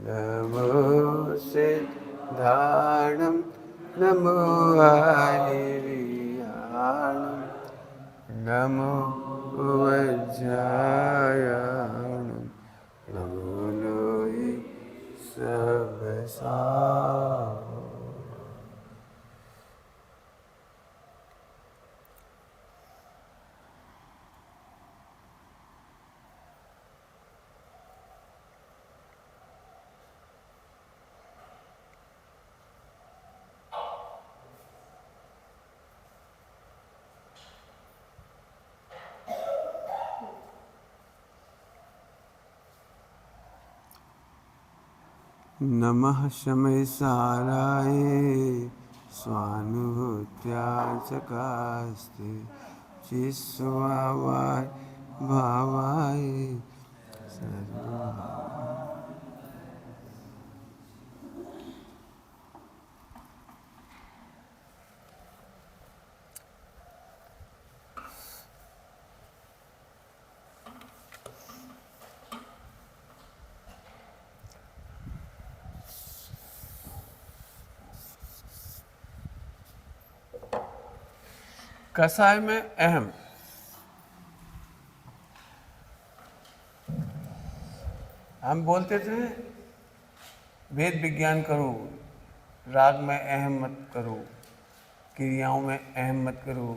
नमो सिद्धाणं नमो आहिर्याणं नमो वज्रायणं नमो लोहि सबसा। नमः शमय साराय स्वानुभूत्याचकास्ते चिस्वावाय भावाय सर्वा। कसाय में अहम, हम बोलते थे वेद विज्ञान करो, राग में अहम मत करो, क्रियाओं में अहम मत करो,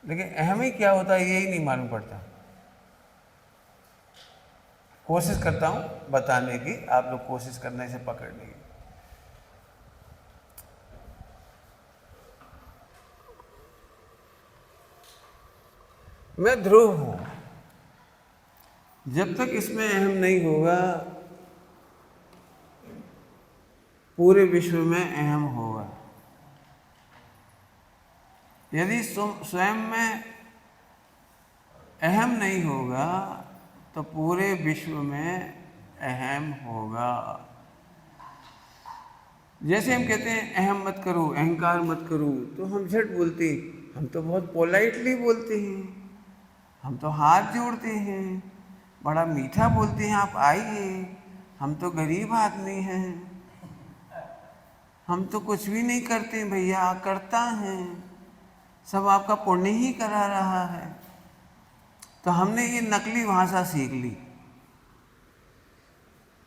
लेकिन अहम ही क्या होता है यही नहीं मालूम पड़ता। कोशिश करता हूँ बताने की, आप लोग कोशिश करने से पकड़ने की। मैं ध्रुव हूं, जब तक इसमें अहम नहीं होगा पूरे विश्व में अहम होगा। यदि स्वयं में अहम नहीं होगा तो पूरे विश्व में अहम होगा। जैसे हम कहते हैं अहम मत करो, अहंकार मत करो, तो हम झट बोलते हैं, हम तो बहुत पोलाइटली बोलते हैं, हम तो हाथ जोड़ते हैं, बड़ा मीठा बोलते हैं, आप आइए, हम तो गरीब आदमी हैं, हम तो कुछ भी नहीं करते भैया, करता है, सब आपका पुण्य ही करा रहा है। तो हमने ये नकली भाषा सीख ली।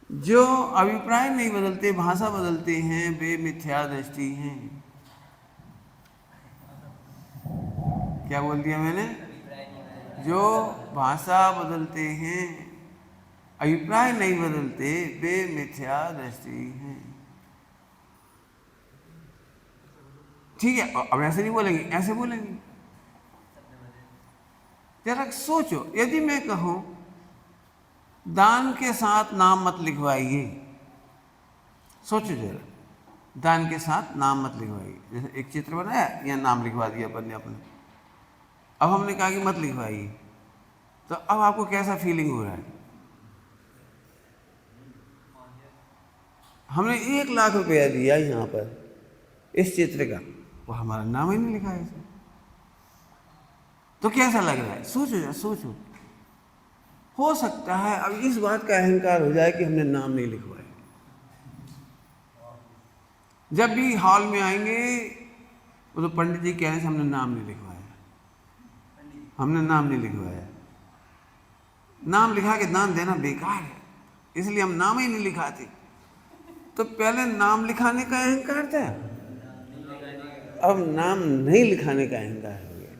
जो अभिप्राय नहीं बदलते, भाषा बदलते हैं, वे मिथ्या दृष्टि हैं। क्या बोल दिया मैंने? जो भाषा बदलते हैं, अभिप्राय नहीं बदलते, वे मिथ्या दृष्टि हैं। ठीक है, अब ऐसे नहीं बोलेंगे, ऐसे बोलेंगे। जरा सोचो, यदि मैं कहूं दान के साथ नाम मत लिखवाइए, सोचो जरा, दान के साथ नाम मत लिखवाइए। जैसे एक चित्र बनाया, यहाँ नाम लिखवा दिया अपन ने अपने, अब हमने कहा कि मत लिखवाइए, तो अब आपको कैसा फीलिंग हो रहा है? हमने 1 लाख रुपया दिया यहाँ पर इस चित्र का, वो हमारा नाम ही नहीं लिखा है इसमें, तो कैसा लग रहा है? सोचो यार, सोचो। हो सकता है अब इस बात का अहंकार हो जाए कि हमने नाम नहीं लिखवाया। जब भी हॉल में आएंगे वो तो पंडित जी कहने से हमने नाम नहीं लिखवाया, हमने नाम नहीं लिखवाया। नाम लिखा के दान देना बेकार है, इसलिए हम नाम ही नहीं लिखाते। तो पहले नाम लिखाने का अहंकार था, अब नाम नहीं लिखाने का अहंकार हो गया।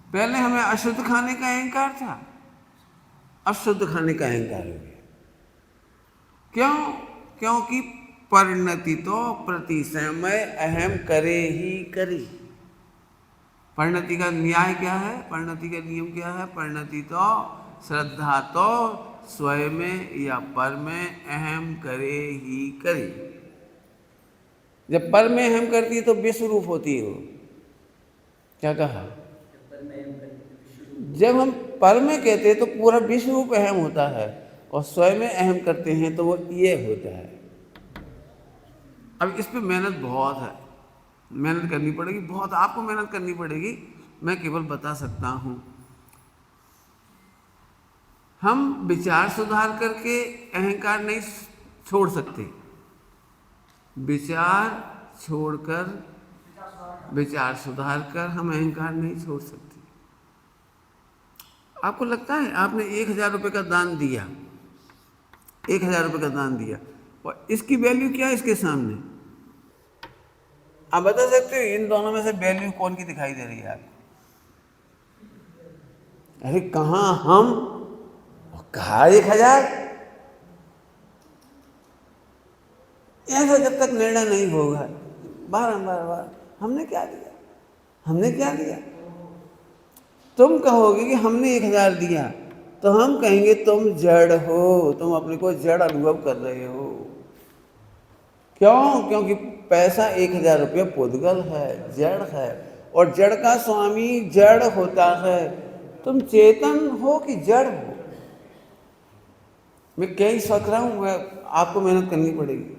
पहले हमें अशुद्ध खाने का अहंकार था, अब शुद्ध खाने का अहंकार हो गया। क्यों? क्योंकि परिणति तो प्रति समय अहम करे ही करे। परिणति का न्याय क्या है? परिणति का नियम क्या है? परिणति तो श्रद्धा तो स्वयं में या पर में अहम करे ही करे। जब पर में अहम करती है तो विश्व रूप होती है वो। क्या कहा? जब हम पर में कहते हैं तो पूरा विश्व रूप अहम होता है, और स्वयं में अहम करते हैं तो वो ये होता है। अब इस पे मेहनत बहुत है, मेहनत करनी पड़ेगी, बहुत आपको मेहनत करनी पड़ेगी। मैं केवल बता सकता हूँ। हम विचार सुधार करके अहंकार नहीं छोड़ सकते, विचार छोड़कर, विचार सुधार कर हम अहंकार नहीं छोड़ सकते। आपको लगता है आपने 1,000 रुपये का दान दिया, 1,000 रुपये का दान दिया, और इसकी वैल्यू क्या है इसके सामने? आप बता सकते हो इन दोनों में से वैल्यू कौन की दिखाई दे रही है आपको? अरे कहाँ हम और कहाँ 1,000? ऐसा जब तक निर्णय नहीं होगा, बार हमने क्या दिया, हमने क्या दिया? तुम कहोगे कि हमने 1,000 दिया, तो हम कहेंगे तुम जड़ हो, तुम अपने को जड़ अनुभव कर रहे हो। क्यों? क्योंकि पैसा 1,000 रुपये पुद्गल है, जड़ है, और जड़ का स्वामी जड़ होता है। तुम चेतन हो कि जड़ हो? मैं क्या ही सोच रहा हूँ, आपको मेहनत करनी पड़ेगी।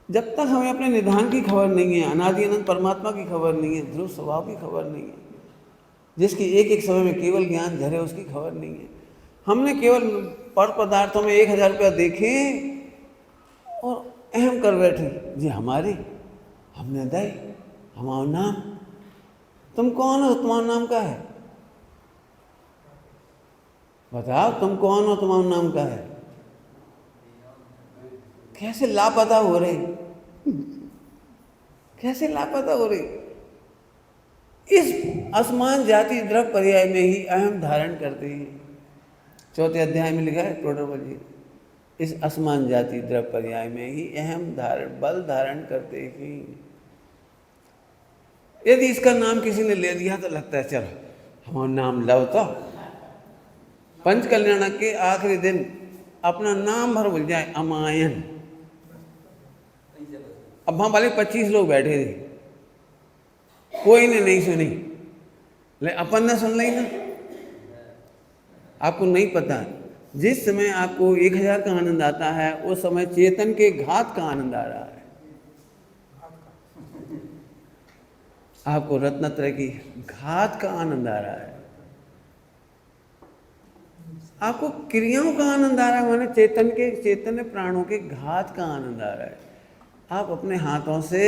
जब तक हमें अपने निधान की खबर नहीं है, अनादि अनंत परमात्मा की खबर नहीं है, ध्रुव स्वभाव की खबर नहीं है, जिसकी एक एक समय में केवल ज्ञान झरे, उसकी खबर नहीं है। हमने केवल पर पदार्थों में 1,000 रुपया देखे और अहम कर बैठे, जी हमारे, हमने दे, हमारा नाम। तुम कौन हो? तुम्हारा नाम क्या है? बताओ तुम कौन हो? तुम्हारा नाम क्या है? कैसे लापता हो रहे, कैसे लापता हो रही? इस असमान जाति द्रव्य पर्याय में ही अहम धारण करते हैं। 4थे अध्याय में लिखा है प्रोटोकॉल जी, इस असमान जाति द्रव्य पर्याय में ही अहम धारण, बल धारण करते हैं। यदि इसका नाम किसी ने ले लिया तो लगता है चलो हमारा नाम लो। तो पंच कल्याण के आखिरी दिन अपना नाम भर भूल जाए, अमायन। अब वहां वाले 25 लोग बैठे थे, कोई ने नहीं सुनी, ले अपन ने सुन ली ना। आपको नहीं पता, जिस समय आपको 1,000 का आनंद आता है, उस समय चेतन के घात का आनंद आ रहा है। आपको रत्नत्रय की घात का आनंद आ रहा है, आपको क्रियाओं का आनंद आ रहा है, माने चैतन्य प्राणों के घात का आनंद आ रहा है। आप अपने हाथों से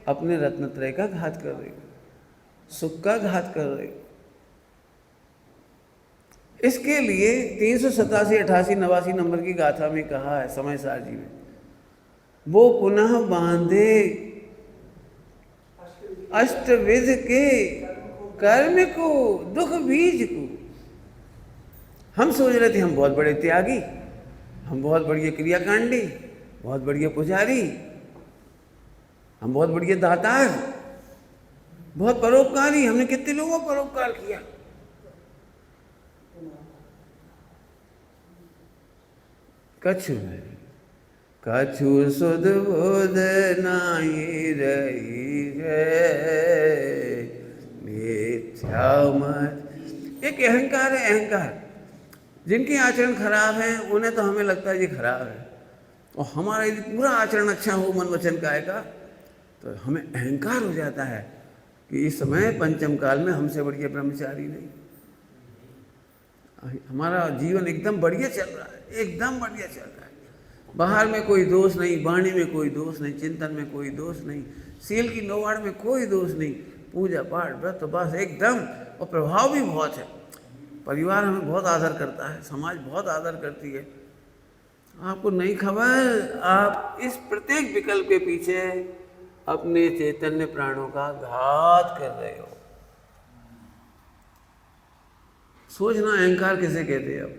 अपने रत्नत्रय का घात कर रहे हो, सुख का घात कर रहे हो। इसके लिए 387, 88, 89 नंबर की गाथा में कहा है समय सार जी में, वो पुनः बांधे अष्टविध के कर्म को, दुख बीज को। हम सोच रहे थे हम बहुत बड़े त्यागी, हम बहुत बढ़िया क्रियाकांडी, बहुत बढ़िया पुजारी, हम बहुत बढ़िया दातार, बहुत परोपकारी, हमने कितने लोगों को परोपकार किया। कछु नहीं, कछु सुध बुध नहीं रही है, मिथ्या मत। एक अहंकार है, अहंकार। जिनके आचरण खराब है उन्हें तो हमें लगता है ये खराब है, और हमारा यदि पूरा आचरण अच्छा हो मन वचन काया का, तो हमें अहंकार हो जाता है कि इस समय पंचम काल में हमसे बढ़िया ब्रह्मचारी नहीं। हमारा जीवन एकदम बढ़िया चल रहा है, एकदम बढ़िया चल रहा है। बाहर में कोई दोष नहीं, वाणी में कोई दोष नहीं, चिंतन में कोई दोष नहीं, सील की नौवाड़ में कोई दोष नहीं, पूजा पाठ व्रत तो बस एकदम, और प्रभाव भी बहुत है। परिवार हमें बहुत आदर करता है, समाज बहुत आदर करती है। आपको नहीं खबर, आप इस प्रत्येक विकल्प के पीछे अपने चैतन्य प्राणों का घात कर रहे हो। सोचना अहंकार किसे कहते हैं? अब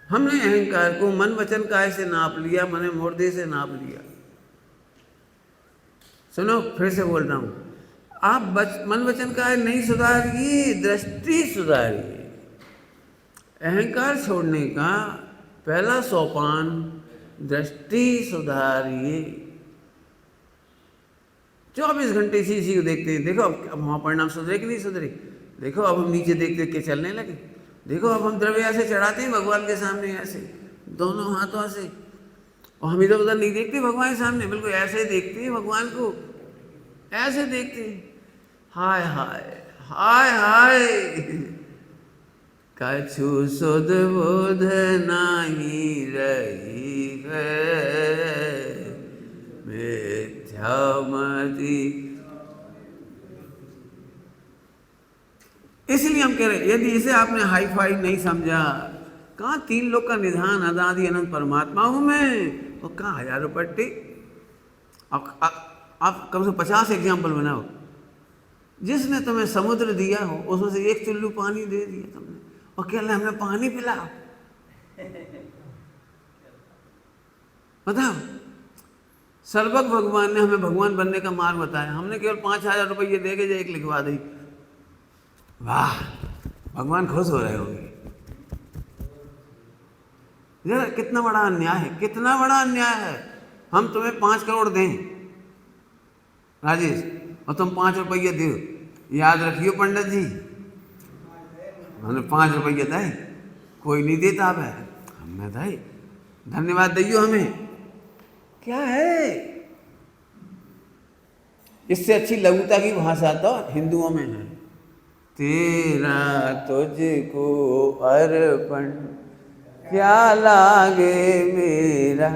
हमने अहंकार को मन वचन काय से नाप लिया, मने मुर्दे से नाप लिया। सुनो फिर से बोल रहा हूं, आप मन वचन काय नहीं सुधारिए, दृष्टि सुधारिए। अहंकार छोड़ने का पहला सोपान दृष्टि सुधारिए। 24 घंटे इसी को देखते हैं। देखो अब हमारा परिणाम सुधरे कि नहीं सुधरे? देखो अब हम नीचे देख देख के चलने लगे। देखो अब हम द्रव्य ऐसे चढ़ाते हैं भगवान के सामने, ऐसे दोनों हाथों से, और हम इधर उधर नहीं देखते भगवान के सामने, बिल्कुल ऐसे देखते हैं भगवान को, ऐसे देखते हैं। हाय हाय हाय हाय, कछु सुध बुध नाही रही है, मिथ्यामति। इसलिए हम कह रहे यदि इसे आपने हाई फाई नहीं समझा, कहाँ तीन लोग का निधान अनादि अनंत परमात्मा हूं मैं, और कहाँ हजारों पट्टी। आप कम से 50 एग्जाम्पल बनाओ। जिसने तुम्हें समुद्र दिया हो उसमें से एक चुल्लू पानी दे दिया तुमने, और कह रहे हमने पानी पिला। बताओ, सर्वज्ञ भगवान ने हमें भगवान बनने का मार्ग बताया, हमने केवल 5,000 रुपये दे के जो एक लिखवा दी। वाह, भगवान खुश हो रहे होंगे। जरा कितना बड़ा अन्याय है, कितना बड़ा अन्याय है। हम तुम्हें 5 करोड़ दें राजेश, और तुम 5 रुपये दो। याद रखियो पंडित जी, हमने 5 रुपये दें, कोई नहीं देता अब है, हमें दाई धन्यवाद दियो हमें। क्या है इससे अच्छी लघुता की भाषा तो हिंदुओं में है। तेरा तुझको अर्पण क्या लागे मेरा।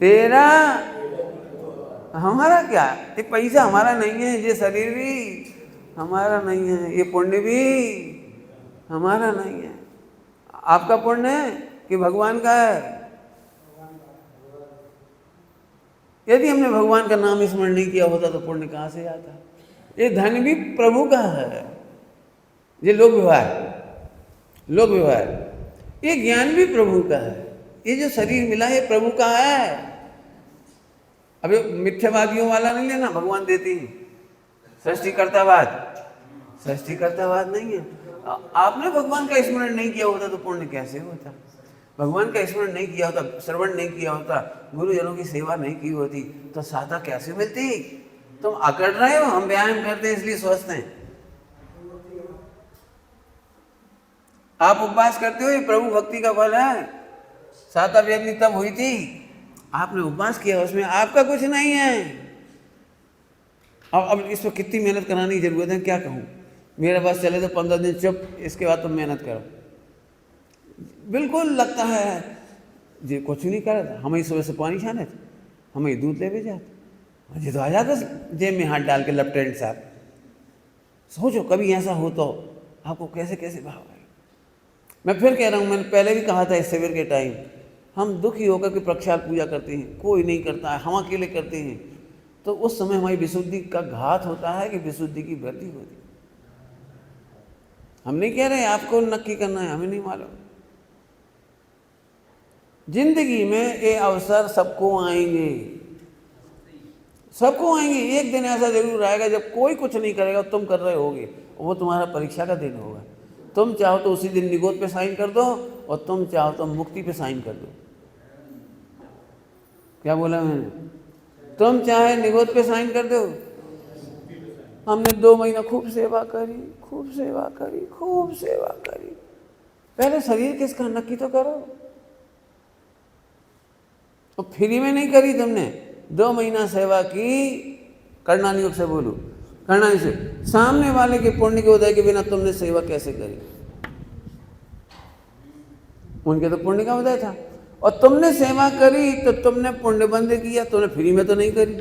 तेरा हमारा क्या, ये पैसा हमारा नहीं है, ये शरीर भी हमारा नहीं है, ये पुण्य भी हमारा नहीं है। आपका पुण्य है कि भगवान का है? यदि हमने भगवान का नाम स्मरण नहीं किया होता तो पुण्य कहाँ से आता? ये धन भी प्रभु का है, ये लोक व्यवहार, ये ज्ञान भी प्रभु का है, ये जो शरीर मिला है प्रभु का है। अब ये मिथ्यावादियों वाला नहीं लेना, भगवान देते हैं। सृष्टिकर्तावाद नहीं है। आपने भगवान का स्मरण नहीं किया होता तो पुण्य कैसे होता? भगवान का स्मरण नहीं किया होता, श्रवण नहीं किया होता, गुरुजनों की सेवा नहीं की होती तो सहायता कैसे मिलती? तुम अकड़ रहे हो, हम व्यायाम करते हैं इसलिए स्वस्थ हैं। आप उपवास करते हो, ये प्रभु भक्ति का फल है। साता व्यग्नि तब हुई थी, आपने उपवास किया, उसमें आपका कुछ नहीं है। अब इस पर कितनी मेहनत कराने की जरूरत है, क्या कहूँ। मेरे पास चले तो 15 दिन चुप, इसके बाद तुम मेहनत करो। बिल्कुल लगता है जी कुछ नहीं कर, हमें सुबह से पानी छाने थे, हमें दूध ले भी जाते, मुझे तो आ जाता जेब में हाथ डाल के लेफ्टिनेंट साहब। सोचो कभी ऐसा हो तो आपको कैसे कैसे भाव है। मैं फिर कह रहा हूँ, मैंने पहले भी कहा था इस शिविर के टाइम, हम दुखी होकर के प्रक्षाल पूजा करते हैं, कोई नहीं करता है, हम अकेले करते हैं, तो उस समय हमारी विशुद्धि का घात होता है कि विशुद्धि की वृद्धि होती है। हम नहीं कह रहे आपको नक्की करना है, हमें नहीं मालूम। जिंदगी में ये अवसर सबको आएंगे, सबको आएंगे। एक दिन ऐसा जरूर आएगा जब कोई कुछ नहीं करेगा, तुम कर रहे होगे, वो तुम्हारा परीक्षा का दिन होगा। तुम चाहो तो उसी दिन निगोद पे साइन कर दो, और तुम चाहो तो मुक्ति पे साइन कर दो। क्या बोला मैंने? तुम चाहे निगोद पे साइन कर दो। हमने 2 महीना खूब सेवा करी, खूब सेवा करी, खूब सेवा करी। पहले शरीर किसका नक्की तो करो। तो फ्री में नहीं करी तुमने, 2 महीना सेवा की। करणानी योग से बोलो, करणानी से, सामने वाले के पुण्य के उदय के बिना तुमने सेवा कैसे करी? उनके तो पुण्य का उदय था, और तुमने सेवा करी तो तुमने पुण्य बंद किया, तुमने फ्री में तो नहीं करी।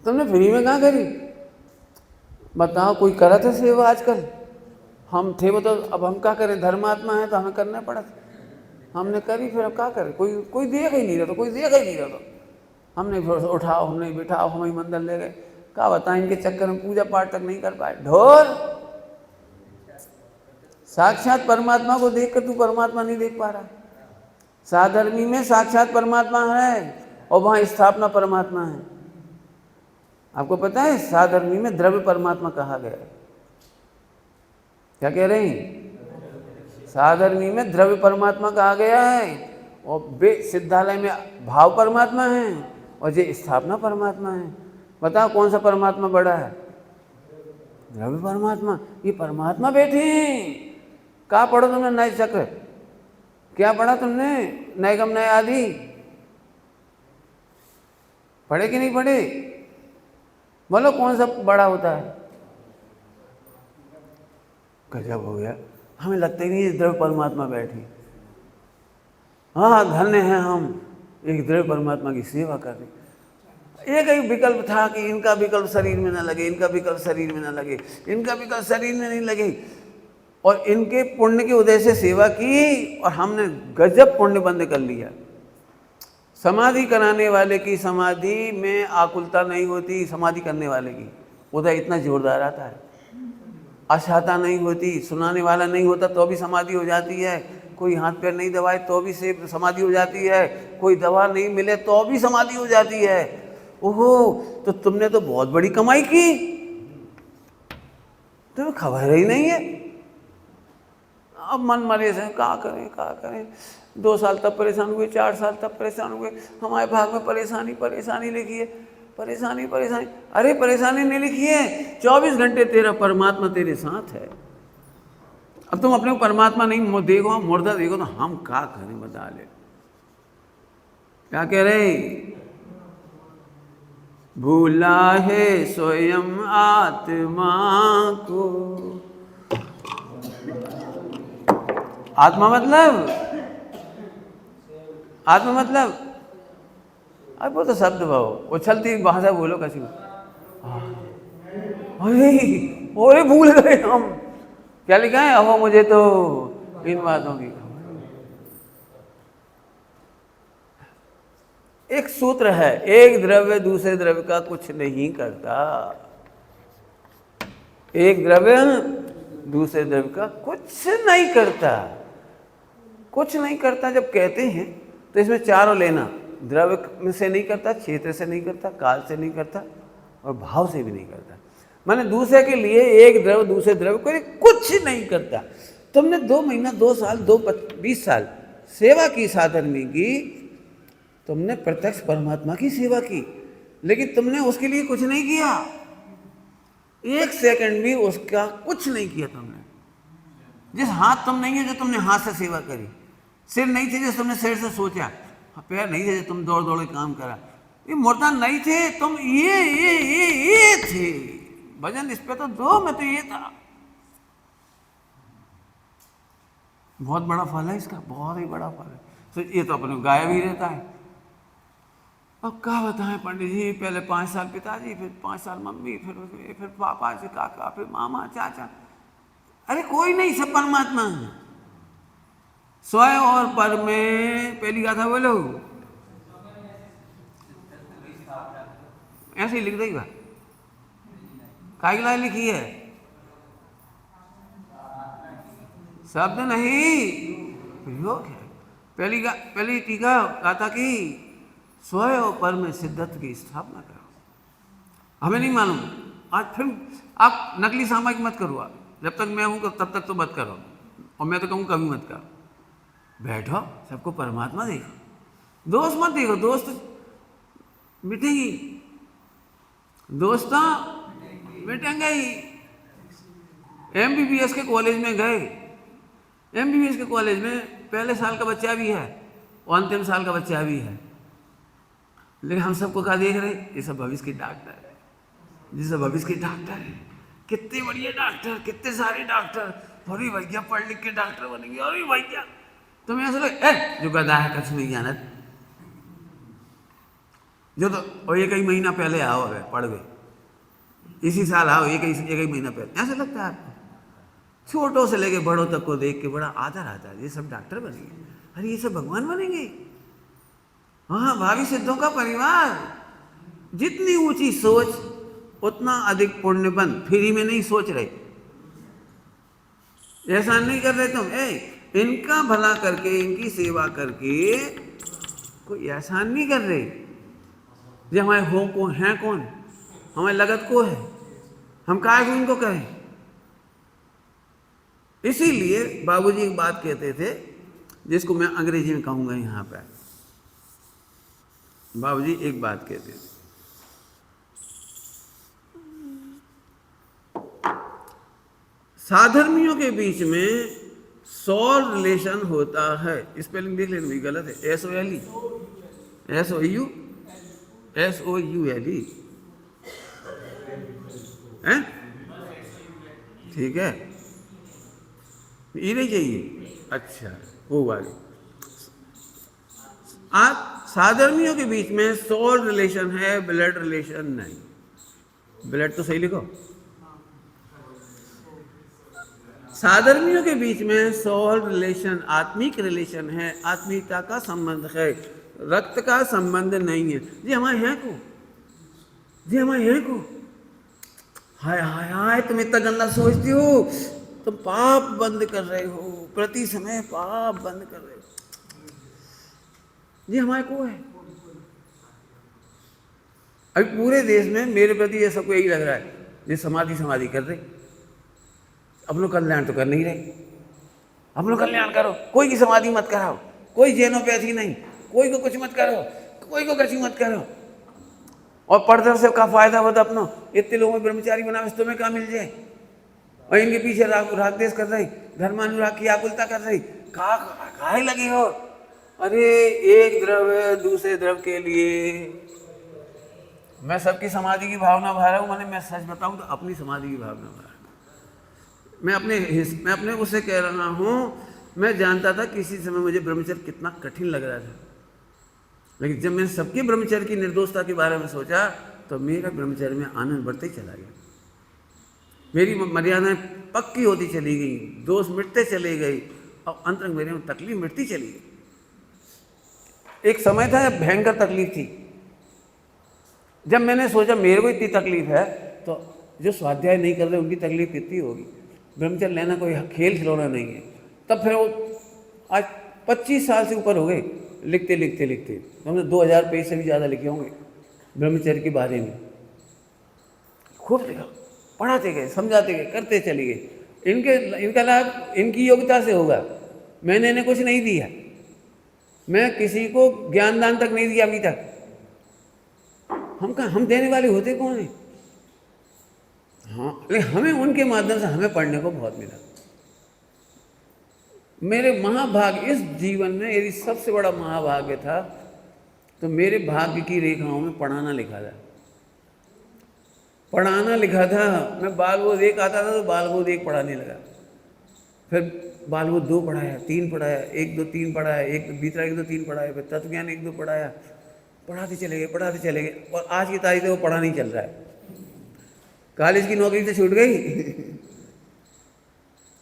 तुमने फ्री में कहाँ करी? बताओ, कोई करा था सेवा आजकल? हम थे वो तो, अब हम क्या करें, धर्मात्मा है तो हमें करना पड़ा था, हमने करी, फिर अब क्या करें? कोई देख ही नहीं रहा था, कोई देख ही नहीं रहा था। हमने उठाओ, हमने बिठाओ, हमें मंदिर ले गए, क्या बताएं, इनके चक्कर में पूजा पाठ तक नहीं कर पाए। ढोर, साक्षात परमात्मा को देखकर तू परमात्मा नहीं देख पा रहा। साधर्मी में साक्षात परमात्मा है, और वहाँ स्थापना परमात्मा है। आपको पता है साधर्मी में द्रव्य परमात्मा कहा गया है। क्या कह रहे हैं? साधर्मी में द्रव्य परमात्मा कहा गया है, और वे सिद्धालय में भाव परमात्मा है, और ये स्थापना परमात्मा है। बताओ कौन सा परमात्मा बड़ा है? द्रव्य परमात्मा। ये परमात्मा बैठे हैं। कहाँ पढ़ो तुमने नए चक्र? क्या पढ़ा तुमने? नैगम नए आदि पढ़े कि नहीं पढ़े? बोलो कौन सा बड़ा होता है? गजब हो गया, हमें लगता ही नहीं इस द्रव्य परमात्मा बैठी। हाँ धन्य हैं हम, एक द्रव्य परमात्मा की सेवा कर रहे। एक ही विकल्प था कि इनका विकल्प शरीर में न लगे, इनका विकल्प शरीर में न लगे, इनका विकल्प शरीर में नहीं लगे, और इनके पुण्य के उदय से सेवा की और हमने गजब पुण्य बंद कर लिया। समाधि कराने वाले की समाधि में आकुलता नहीं होती, समाधि करने वाले की उदय इतना जोरदार आता है। अशाता नहीं होती, सुनाने वाला नहीं होता तो भी समाधि हो जाती है, कोई हाथ पैर नहीं दबाए तो भी से समाधि हो जाती है, कोई दवा नहीं मिले तो भी समाधि हो जाती है। ओहो, तो तुमने तो बहुत बड़ी कमाई की, तुम्हें खबर ही नहीं है। अब मन मरे से क्या करें। 2 साल तब परेशान हुए, 4 साल तब परेशान हुए, हमारे भाग में परेशानी लिखी है, परेशानी। अरे परेशानी नहीं लिखी है, 24 घंटे तेरा परमात्मा तेरे साथ है। अब तुम अपने को परमात्मा नहीं देखो, मुर्दा देखो, तो हम क्या करें बता ले। क्या कह रहे? भूला है स्वयं आत्मा को। आत्मा मतलब अब वो तो शब्द भाव उछलती भाषा बोलो कसी। अरे भूल गए हम, क्या लिखा है? अब मुझे तो इन बातों की। एक सूत्र है, एक द्रव्य दूसरे द्रव्य का कुछ नहीं करता। एक द्रव्य दूसरे द्रव्य का कुछ नहीं करता। जब कहते हैं तो इसमें चारों लेना, द्रव्य से नहीं करता, क्षेत्र से नहीं करता, काल से नहीं करता, और भाव से भी नहीं करता। माने दूसरे के लिए एक द्रव्य दूसरे द्रव्य को कुछ नहीं करता। तुमने 2 महीना, 2 साल, 20 साल सेवा की साधन में की, तुमने प्रत्यक्ष परमात्मा की सेवा की, लेकिन तुमने उसके लिए कुछ नहीं किया। 1 सेकंड भी उसका कुछ नहीं किया तुमने। जिस हाथ तुम नहीं है जो तुमने हाथ से सेवा करी, सिर नहीं थे जो तुमने सिर से सोचा, पैर नहीं थे जो तुम दौड़ दौड़ के काम करा, ये मूर्ता नहीं थे तुम, ये थे। भजन इस पे तो दो, मैं तो ये था। बहुत बड़ा फल है इसका, बहुत ही बड़ा फल है। तो ये तो अपने गायब ही रहता है। अब क्या बताएं पंडित जी, पहले 5 साल पिताजी, फिर 5 साल मम्मी, फिर पापा से काका, फिर मामा चाचा। अरे कोई नहीं, सब परमात्मा है। स्वयं और पर में पहली गाथा बोलो, ऐसे ही लिख देगा। कागला लिखी है, शब्द नहीं प्रयोग है। पहली टीका गाथा की, स्वयं और पर में सिद्धत्व की स्थापना करो। हमें नहीं मालूम, आज फिर आप नकली सामाजिक मत करो। आप जब तक मैं हूं तब तक तो मत करो, और मैं तो कहूँ कभी मत करो। बैठो, सबको परमात्मा देखो, दोस्त मत देखो। दोस्त मिटेगी, दोस्त मिटेंगे ही। MBBS के कॉलेज में गए, MBBS के कॉलेज में पहले साल का बच्चा भी है और अंतिम साल का बच्चा भी है, लेकिन हम सबको क्या देख रहे? ये सब भविष्य के डॉक्टर है, जिसे भविष्य के डॉक्टर है। कितने बढ़िया डॉक्टर, कितने सारे डॉक्टर, अरे भैया पढ़ लिख के डॉक्टर बनेंगे। अरे भैया तुम्हें ऐसा लगे जो गधा है कुछ नहीं जानत, जो तो और एक ही महीना पहले आओ है पढ़ गए, इसी साल आओ, एक ही महीना पहले, ऐसा लगता है आपको? छोटों से लेके बड़ों तक को देख के बड़ा आदर आता है, ये सब डॉक्टर बनेंगे, अरे ये सब भगवान बनेंगे। हाँ, भावी सिद्धों का परिवार। जितनी ऊंची सोच उतना अधिक पुण्य बन। फ्री में नहीं सोच रहे, ऐसा नहीं कर रहे तुम। इनका भला करके, इनकी सेवा करके कोई एहसान नहीं कर रहे। जो हमारे हो को हैं कौन, हमारे लगत को है, हम काहे को इनको कहें। इसीलिए बाबूजी एक बात कहते थे, जिसको मैं अंग्रेजी में कहूँगा यहाँ पर। बाबूजी एक बात कहते थे, साधर्मियों के बीच में सॉल रिलेशन होता है। स्पेलिंग देख लेना, भी गलत है। SOLE, SOULE, हैं? ठीक है, ये नहीं चाहिए, अच्छा वो वाली। आप साधर्मियों के बीच में सोल रिलेशन है, ब्लड रिलेशन नहीं। ब्लड तो सही लिखो। साधर्मियों के बीच में सोल रिलेशन, आत्मिक रिलेशन है, आत्मिकता का संबंध है, रक्त का संबंध नहीं है। जी हमारे हैं को, जी हमारे हैं को। हाय हाय हाय, तुम इतना गंदा सोचती हो, तुम पाप बंद कर रहे हो, प्रति समय पाप बंद कर रहे हो। जी हमारे को है। अभी पूरे देश में मेरे प्रति ये सबको यही लग रहा है, ये समाधि समाधि कर रहे, अपना कल्याण तो कर नहीं रहे। अपना कल्याण करो, कोई की समाधि मत कराओ, कोई जेनोपैथी नहीं, कोई को कुछ मत करो, कोई को कछु मत करो। और पर्दा से का फायदा होता अपना, इतने लोगों में ब्रह्मचारी बना, तुम्हें क्या मिल जाए। और इनके पीछे राग देश कर रही, धर्मानुराग की आकुलता कर रही, काहे लगी हो। अरे एक द्रव्य दूसरे द्रव्य के लिए। मैं सबकी समाधि की भावना भा रहा हूँ, मैंने मैं सच बताऊँ तो अपनी समाधि की भावना भा रहा हूँ। मैं अपने उससे कह रहा हूँ, मैं जानता था किसी समय मुझे ब्रह्मचर्य कितना कठिन लग रहा था, लेकिन जब मैंने सबके ब्रह्मचर्य की निर्दोषता के बारे में सोचा तो मेरा ब्रह्मचर्य में आनंद बढ़ते ही चला गया। मेरी मर्यादाएं पक्की होती चली गई, दोष मिटते चले गए, और अंतरंग मेरे में तकलीफ मिटती चली गई। एक समय था जब भयंकर तकलीफ थी, जब मैंने सोचा मेरे को इतनी तकलीफ है तो जो स्वाध्याय नहीं कर रहे उनकी तकलीफ कितनी होगी। ब्रह्मचर्य लेना कोई खेल खिलौना नहीं है। तब फिर वो आज 25 साल से ऊपर हो गए लिखते लिखते लिखते, हमने 2000 पेज से भी ज़्यादा लिखे होंगे ब्रह्मचर्य के बारे में। खूब लिखा, पढ़ाते गए, समझाते गए, करते चले गए। इनका लाभ इनकी योग्यता से होगा, मैंने इन्हें कुछ नहीं दिया, मैं किसी को ज्ञान दान तक नहीं दिया अभी तक। हम देने वाले होते कौन है? हाँ, लेकिन हमें उनके माध्यम से हमें पढ़ने को बहुत मिला। मेरे महाभाग्य इस जीवन में यदि सबसे बड़ा महाभाग्य था तो मेरे भाग्य की रेखाओं में पढ़ाना लिखा था। पढ़ाना लिखा था। मैं बालबोध 1 आता था तो बालबोध 1 पढ़ाने लगा, फिर बालबोध 2 पढ़ाया, 3 पढ़ाया, 1 2 3 पढ़ाया, 1 भीतरा 1 2 3 पढ़ाया, फिर तत्वज्ञान 1 2 पढ़ाया, पढ़ाते चले गए, पढ़ाते चले गए। और आज की तारीख में वो पढ़ा नहीं चल रहा है। कॉलेज की नौकरी तो छूट गई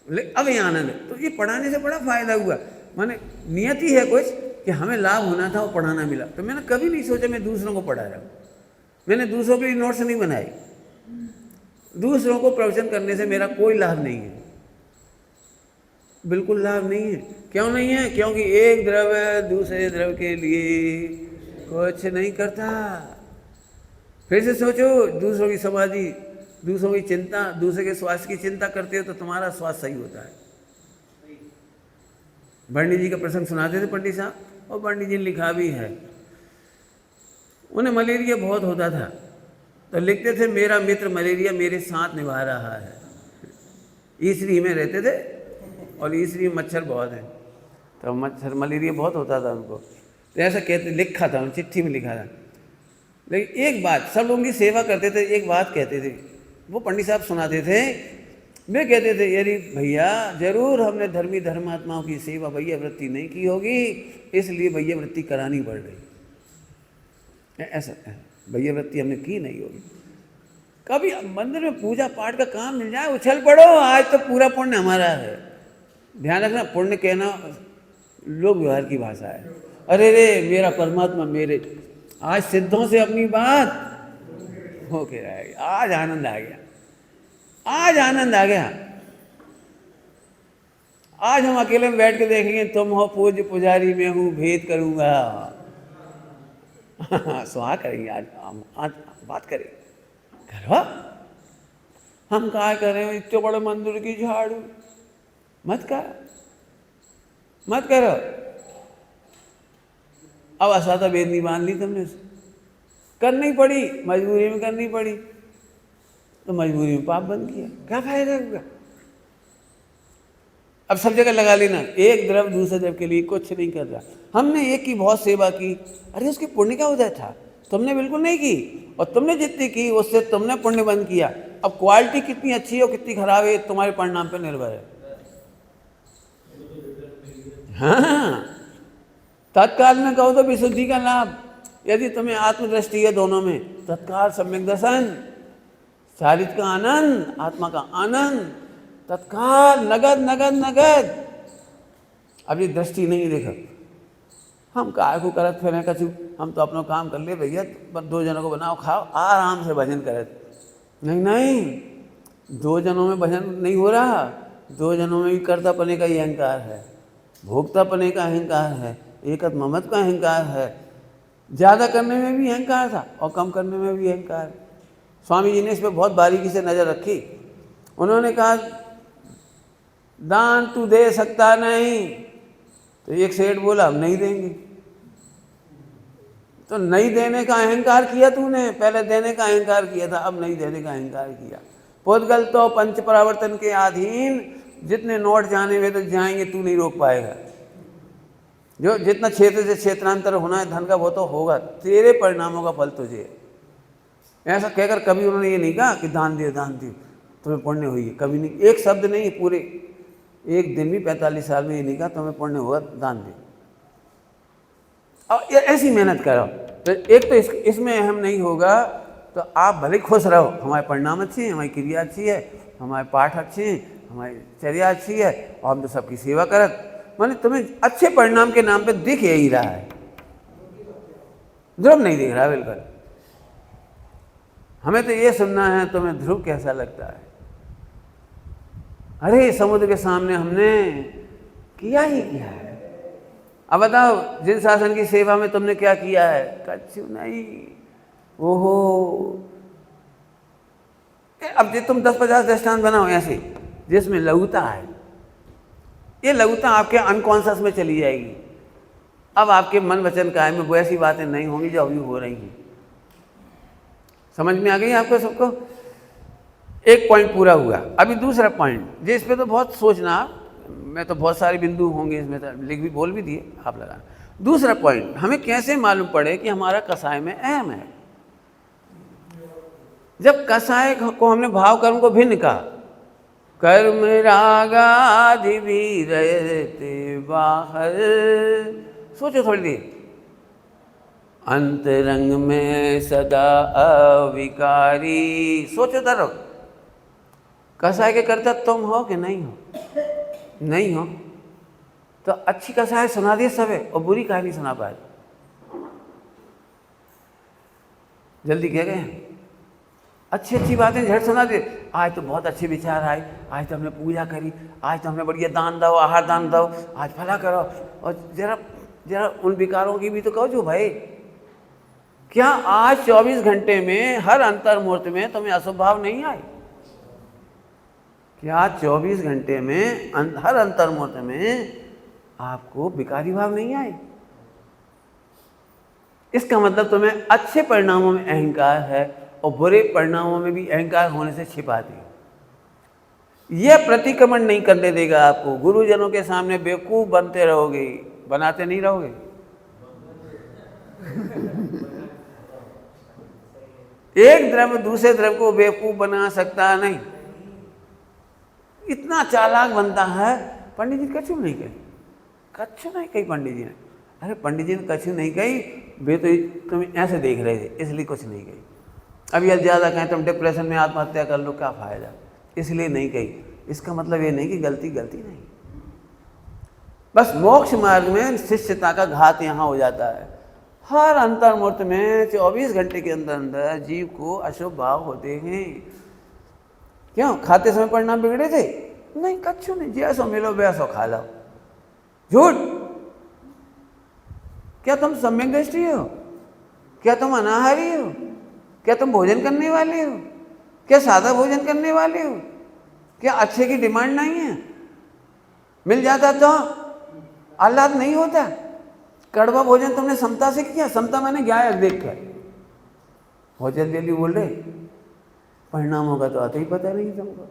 लेकिन अब ये आनंद है। तो ये पढ़ाने से बड़ा फायदा हुआ। माने नियति है कुछ कि हमें लाभ होना था, वो पढ़ाना मिला। तो मैंने कभी नहीं सोचा मैं दूसरों को पढ़ा रहा हूँ, मैंने दूसरों के लिए नोट्स नहीं बनाए। दूसरों को प्रवचन करने से मेरा कोई लाभ नहीं है, बिल्कुल लाभ नहीं है। क्यों नहीं है? क्योंकि एक द्रव्य दूसरे द्रव्य के लिए कुछ नहीं करता। फिर से सोचो, दूसरों की समाधि, दूसरों की चिंता, दूसरे के स्वास्थ्य की चिंता करते हो तो तुम्हारा स्वास्थ्य सही होता है। पंडित जी का प्रसंग सुनाते थे पंडित साहब, और पंडित जी ने लिखा भी है, उन्हें मलेरिया बहुत होता था तो लिखते थे, मेरा मित्र मलेरिया मेरे साथ निभा रहा है। ईसरी में रहते थे और ईसरी में मच्छर बहुत है, तो मच्छर मलेरिया बहुत होता था उनको, तो ऐसा कहते, लिखा था, चिट्ठी में लिखा था। लेकिन एक बात, सब लोगों की सेवा करते थे, एक बात कहते थे, वो पंडित साहब सुनाते थे, वे कहते थे, यदि भैया जरूर हमने धर्मी धर्मात्माओं की सेवा भैया वृत्ति नहीं की होगी, इसलिए भैया वृत्ति करानी पड़ रही। ऐसा भैया वृत्ति हमने की नहीं होगी। कभी मंदिर में पूजा पाठ का काम मिल जाए, उछल पड़ो, आज तो पूरा पुण्य हमारा है। ध्यान रखना, पुण्य कहना लोक व्यवहार की भाषा है। अरे रे मेरा परमात्मा मेरे, आज सिद्धों से अपनी बात होके रहेगी। आज आनंद आ गया, आज आनंद आ गया। आज हम अकेले में बैठ के देखेंगे, तुम हो पूज्य पुजारी, मैं हूँ भेद करूँगा। सुहा करेंगे, आज बात करेंगे। करो, हम क्या करें, इतने बड़े मंदिर की झाड़ू मत कर, मत करो। अब असाता बेदनी बांध ली तुमने, करनी पड़ी, मजबूरी में करनी पड़ी, तो मजबूरी में पाप बंद किया, क्या फायदा हुआ। अब सब जगह लगा लेना, एक द्रव्य दूसरे द्रव्य के लिए कुछ नहीं कर रहा। हमने एक की बहुत सेवा की, अरे उसकी पुण्य का उदय था, तुमने बिल्कुल नहीं की, और तुमने जितनी की उससे तुमने पुण्य बंद किया। अब क्वालिटी कितनी अच्छी है और कितनी खराब है तुम्हारे परिणाम पर निर्भर है। हाँ, तत्काल में कहो तो विशुद्धि का लाभ, यदि तुम्हें आत्मदृष्टि है दोनों में, तत्काल सम्यक दर्शन, चारित्र का आनंद, आत्मा का आनंद, तत्काल नगद नगद नगद। अभी दृष्टि नहीं देखा, हम काय को करत फिर कछु, हम तो अपना काम कर ले भैया, बस 2 जनों को बनाओ खाओ आराम से भजन करत। नहीं नहीं, 2 जनों में भजन नहीं हो रहा, 2 जनों में भी कर्तापने का ही अहंकार है, भोक्तापने का अहंकार है, एकत ममत का अहंकार है। ज़्यादा करने में भी अहंकार था और कम करने में भी अहंकार। स्वामी जी ने इस पर बहुत बारीकी से नज़र रखी। उन्होंने कहा दान तू दे सकता नहीं, तो एक सेठ बोला हम नहीं देंगे। तो नहीं देने का अहंकार किया तूने, पहले देने का अहंकार किया था, अब नहीं देने का अहंकार किया। पोतगल तो पंच परावर्तन के अधीन, जितने नोट जाने वे तो जाएंगे, तू नहीं रोक पाएगा। जो जितना क्षेत्र से क्षेत्रांतर होना है धन का वो तो होगा, तेरे परिणामों का फल तुझे। ऐसा कहकर कभी उन्होंने ये नहीं कहा कि दान दियो तुम्हें पुण्य हुई है, कभी नहीं, एक शब्द नहीं, पूरे एक दिन भी 45 साल में ये नहीं कहा तुम्हें पुण्य होगा दान दे। और ऐसी मेहनत करो तो एक तो इसमें अहम नहीं होगा, तो आप भले खुश रहो, हमारे परिणाम अच्छे हैं, हमारी क्रिया अच्छी है, हमारे पाठ अच्छे हैं, हमारी चर्या अच्छी है और हम तो सबकी सेवा करत, माने तुम्हें अच्छे परिणाम के नाम पे दिख यही रहा है, ध्रुव नहीं दिख रहा बिल्कुल। हमें तो ये सुनना है तुम्हें ध्रुव कैसा लगता है। अरे समुद्र के सामने हमने किया ही किया है। अब बताओ जिन शासन की सेवा में तुमने क्या किया है? कछु नहीं। ओहो, अब जो तुम 10-50 दृष्टांत बनाओ ऐसे जिसमें लघुता है, ये लघुता आपके अनकॉन्शियस में चली जाएगी। अब आपके मन वचन काय में वो ऐसी बातें नहीं होंगी जो अभी हो रही हैं। समझ में आ गई आपको सबको? एक पॉइंट पूरा हुआ। अभी दूसरा पॉइंट, जिस पे तो बहुत सोचना, मैं तो बहुत सारे बिंदु होंगे इसमें, तो लिख भी बोल भी दिए आप लगाना। दूसरा पॉइंट, हमें कैसे मालूम पड़े कि हमारा कसाय में अहम है? जब कसाय को हमने भाव कर्म को भिन्न कहा, कर्म रागादि भी रहते बाहर, सोचो थोड़ी देर, अंतरंग में सदा अविकारी, सोचो तरो, कसाय के कर्ता तुम हो कि नहीं हो? नहीं हो तो अच्छी कसाय सुना दिए सबे और बुरी कहानी सुना पाए। जल्दी कह गए, अच्छी अच्छी बातें झट सुना दे। आज तो बहुत अच्छे विचार आए, आज तो हमने पूजा करी, आज तो हमने बढ़िया दान दो, आहार दान दो, आज भला करो। और जरा उन विकारों की भी तो कहो जो भाई, क्या आज 24 घंटे में हर अंतर्मुहूर्त में तुम्हें अशुभ भाव नहीं आए? क्या 24 घंटे में हर अंतर्मुहूर्त में आपको विकारी भाव नहीं आए? इसका मतलब तुम्हें अच्छे परिणामों में अहंकार है और बुरे परिणामों में भी अहंकार होने से छिपाती है। यह प्रतिक्रमण नहीं करने देगा आपको। गुरुजनों के सामने बेवकूफ बनते रहोगे, बनाते नहीं रहोगे। एक द्रव्य दूसरे द्रव्य को बेवकूफ बना सकता नहीं, इतना चालाक बनता है। पंडित जी कछु नहीं कही, कछु नहीं कही पंडित जी ने। अरे पंडित जी ने कछु नहीं कही, वे तो तुम ऐसे देख रहे थे इसलिए कुछ नहीं कही। अब यह ज़्यादा कहें तुम डिप्रेशन में आत्महत्या कर लो, क्या फ़ायदा, इसलिए नहीं कही। इसका मतलब ये नहीं कि गलती नहीं, बस मोक्ष मार्ग में शिष्यता का घात यहाँ हो जाता है। हर अंतर्मुहूर्त में 24 घंटे के अंदर अंदर जीव को अशुभ भाव होते हैं। क्यों? खाते समय परिणाम बिगड़े थे? नहीं, कछु नहीं, जैसो मिलो वैसो खा लो। झूठ। क्या तुम सम्यक दृष्टि हो? क्या तुम अनाहारी हो? क्या तुम भोजन करने वाले हो? क्या सादा भोजन करने वाले हो? क्या अच्छे की डिमांड नहीं है? मिल जाता तो आह्लाद नहीं होता? कड़वा भोजन तुमने समता से किया, समता मैंने गायक देख कर बहुत जल्दी बोल रहे, परिणाम होगा तो आते ही पता नहीं तुमको।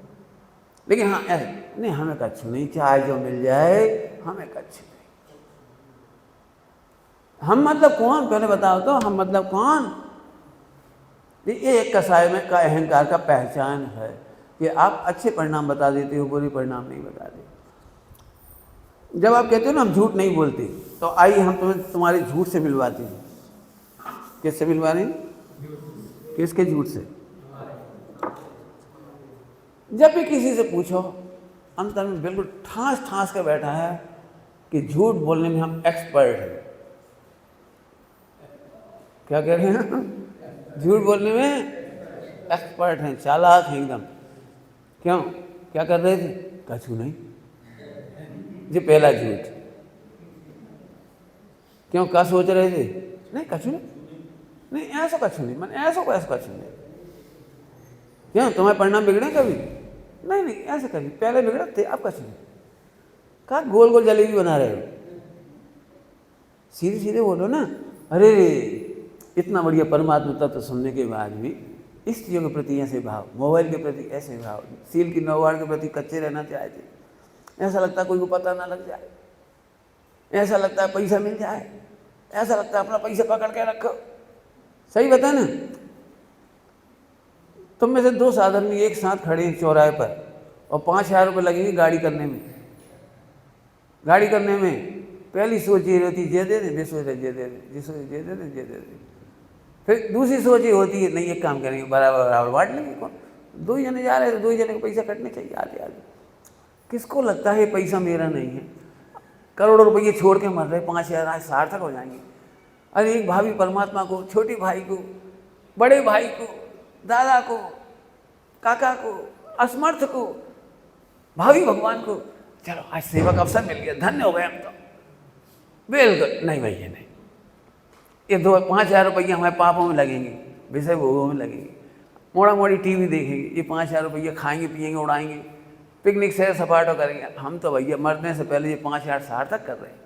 लेकिन हाँ ऐसे नहीं, हमें कछु नहीं, चाहे जो मिल जाए हमें कछु नहीं। हम मतलब कौन? पहले बताओ तो, हम मतलब कौन? ये एक कसाय में का अहंकार का पहचान है कि आप अच्छे परिणाम बता देते हो, बुरे परिणाम नहीं बताते। जब आप कहते हो ना हम झूठ नहीं बोलते, तो आइए हम तुम्हें तुम्हारे झूठ से मिलवाते हैं। किससे मिलवा रहे हैं? किसके झूठ से? जब भी किसी से पूछो, अंतर में बिल्कुल ठास ठास कर बैठा है कि झूठ बोलने में हम एक्सपर्ट हैं। क्या कह रहे हैं? झूठ बोलने में एक्सपर्ट हैं, चालाक हैं एकदम। क्यों? क्या कर रहे थे? कछु नहीं, ये पहला झूठ। क्यों? क्या सोच रहे थे? नहीं कछु नहीं, ऐसा कछु नहीं, मैंने ऐसा कछु नहीं। क्यों? तुम्हारे परिणाम बिगड़े कभी? नहीं नहीं, ऐसे कभी पहले बिगड़ा थे, अब कछु नहीं। कहा गोल गोल जलेबी बना रहे हो, सीधे सीधे बोलो ना। अरे इतना बढ़िया परमात्मा तत्व सुनने के बाद भी स्त्रियों के प्रति ऐसे भाव, मोबाइल के प्रति ऐसे भाव, सील की नौवाड़ के प्रति कच्चे रहना चाहते। ऐसा लगता है कोई को पता ना लग जाए, ऐसा लगता है पैसा मिल जाए, ऐसा लगता है अपना पैसा पकड़ के रखो। सही बता ना? तुम में से 2 आदमी एक साथ खड़े हैं चौराहे पर और 5,000 रुपये लगेंगे गाड़ी करने में। गाड़ी करने में पहली सोच ये होती है, ये दे दे, दूसरी सोच ये दे दे, जिसको ये दे दे, ये दे दे। फिर दूसरी सोच ये होती है, नहीं एक काम करेंगे, बराबर बराबर बांट लेंगे। कौन? 2 जने जा रहे हैं तो 2 जने को पैसा कटने चाहिए आगे आगे। किसको लगता है पैसा मेरा नहीं है? करोड़ों रुपये छोड़ के मर रहे, 5,000 आज सार्थक हो जाएंगे। अरे एक भावी परमात्मा को, छोटे भाई को, बड़े भाई को, दादा को, काका को, असमर्थ को, भावी भगवान को, चलो आज सेवा का अवसर मिल गया, धन्य हो गए हम तो। बिल्कुल नहीं भैया नहीं, ये 5,000 रुपये हमारे पापों में लगेंगे, विषय भोगों में लगेंगे, मोड़ा मोड़ी टीवी देखेंगे, ये 5,000 रुपये खाएंगे पिएंगे उड़ाएंगे, पिकनिक सैर सपाटा करेंगे। हम तो भैया मरने से पहले ये 5,000 सार्थक कर रहे हैं।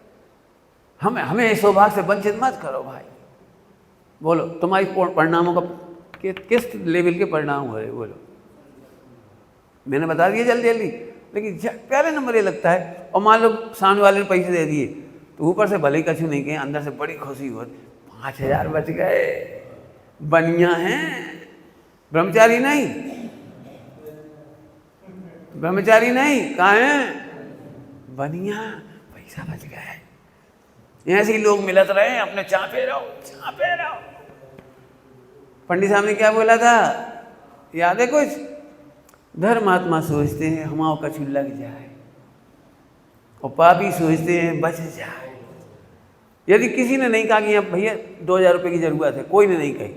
हमें इस सौभाग्य से वंचित मत करो भाई। बोलो तुम्हारी परिणामों का किस लेवल के परिणाम हो रहे? बोलो, मैंने बता दिया जल्दी जल्दी, लेकिन पहले नंबर ये लगता है। और मान लो सामने वाले ने पैसे दे दिए तो ऊपर से भले ही कछु नहीं कहे, अंदर से बड़ी खुशी हो, 5,000 बच गए, बनिया हैं। ब्रह्मचारी नहीं, ब्रह्मचारी नहीं, कहाँ हैं? बनिया, पैसा बच गया। ऐसे ही लोग मिलत रहे, अपने चापे रहो चापे रहो। पंडित साहब ने क्या बोला था, याद है कुछ? धर्मात्मा सोचते हैं हमारा कछु लग जाए, और पापी सोचते हैं बच जाए। यदि किसी ने नहीं कहा कि यहाँ भैया 2,000 रुपये की ज़रूरत है, कोई ने नहीं कही,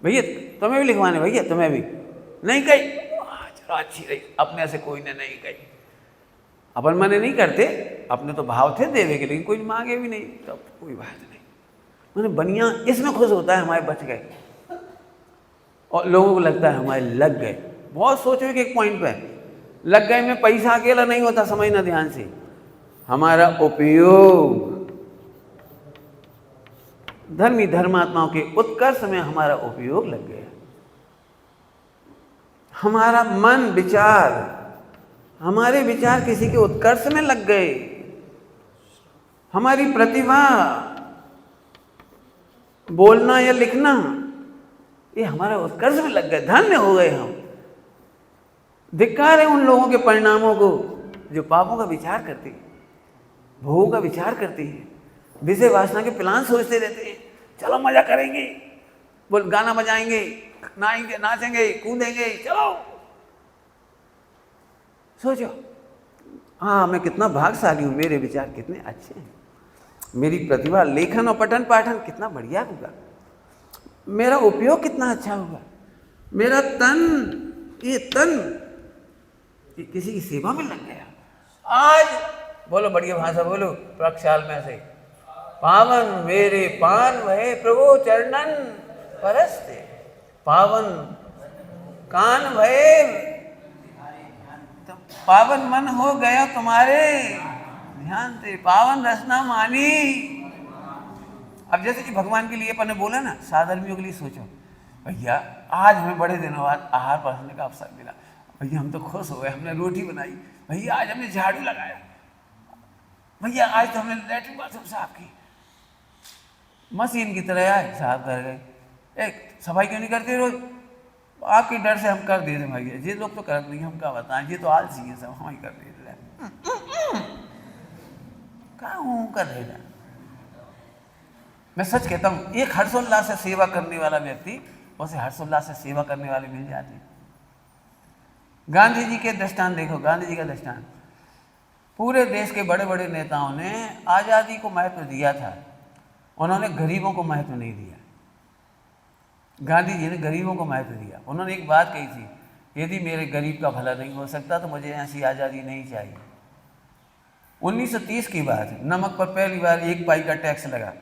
भैया तुम्हें भी लिखवाने, भैया तुम्हें भी नहीं कही, चलो अच्छी रही, अपने से कोई ने नहीं कही। अपन मने नहीं करते, अपने तो भाव थे देवे के, लेकिन कोई मांगे भी नहीं, तब तो कोई बात नहीं। मैंने बनिया इसमें खुश होता है हमारे बच गए, और लोगों को लगता है हमारे लग गए। बहुत सोचो कि एक पॉइंट पे लग गए में पैसा अकेला नहीं होता, समझना ध्यान से। हमारा उपयोग, धर्मी धर्मात्माओं के उत्कर्ष में हमारा उपयोग लग गया। हमारा मन विचार, हमारे विचार किसी के उत्कर्ष में लग गए। हमारी प्रतिभा, बोलना या लिखना, ये हमारा उत्कर्ष में लग गए, धन्य हो गए हम। धिक्कार है उन लोगों के परिणामों को जो पापों का विचार करते हैं, भोगों का विचार करते हैं, विषय वासना के प्लान सोचते रहते हैं। चलो मजा करेंगे, बोल गाना बजाएंगे, नाएंगे, नाचेंगे, कूदेंगे, चलो। सोचो, हाँ मैं कितना भाग्यशाली हूँ, मेरे विचार कितने अच्छे हैं, मेरी प्रतिभा लेखन और पठन पाठन कितना बढ़िया होगा, मेरा उपयोग कितना अच्छा होगा, मेरा तन, ये तन किसी की सेवा में लग गया। आज बोलो बढ़िया भाषा बोलो, प्रक्षाल में से पावन मेरे पान भये प्रभु चरणन परस्ते, पावन कान भये, तो पावन मन हो गया तुम्हारे ध्यान से, पावन रसना मानी। अब जैसे कि भगवान के लिए अपन ने बोला ना, साधर्मियों के लिए सोचो, भैया आज हमें बड़े दिनों बाद आहार परोसने का अवसर मिला, भैया हम तो खुश हो गए, हमने रोटी बनाई, भैया आज हमने झाड़ू लगाया, भैया आज तो हमने लैट्रिन बाथरूम साफ की, मशीन की तरह आए साफ कर गए। एक सफाई क्यों नहीं करते रोज? आपके डर से हम कर देते भाई, ये लोग तो करते नहीं, हम क्या बताएं, ये तो आलसी है सब, हम ही कर देते क्या हूँ कर देना। मैं सच कहता हूँ, एक हर्षोल्लास से सेवा करने वाला व्यक्ति उसे हर्षोल्लास से सेवा करने वाले मिल जाते हैं। गांधी जी के दृष्टांत देखो, गांधी जी का दृष्टांत, पूरे देश के बड़े बड़े नेताओं ने आज़ादी को महत्व दिया था, उन्होंने गरीबों को महत्व नहीं दिया। गांधी जी ने गरीबों को महत्व दिया। उन्होंने एक बात कही थी, यदि मेरे गरीब का भला नहीं हो सकता तो मुझे ऐसी आज़ादी नहीं चाहिए। 1930 की बात है, नमक पर पहली बार 1 पाई का टैक्स लगा।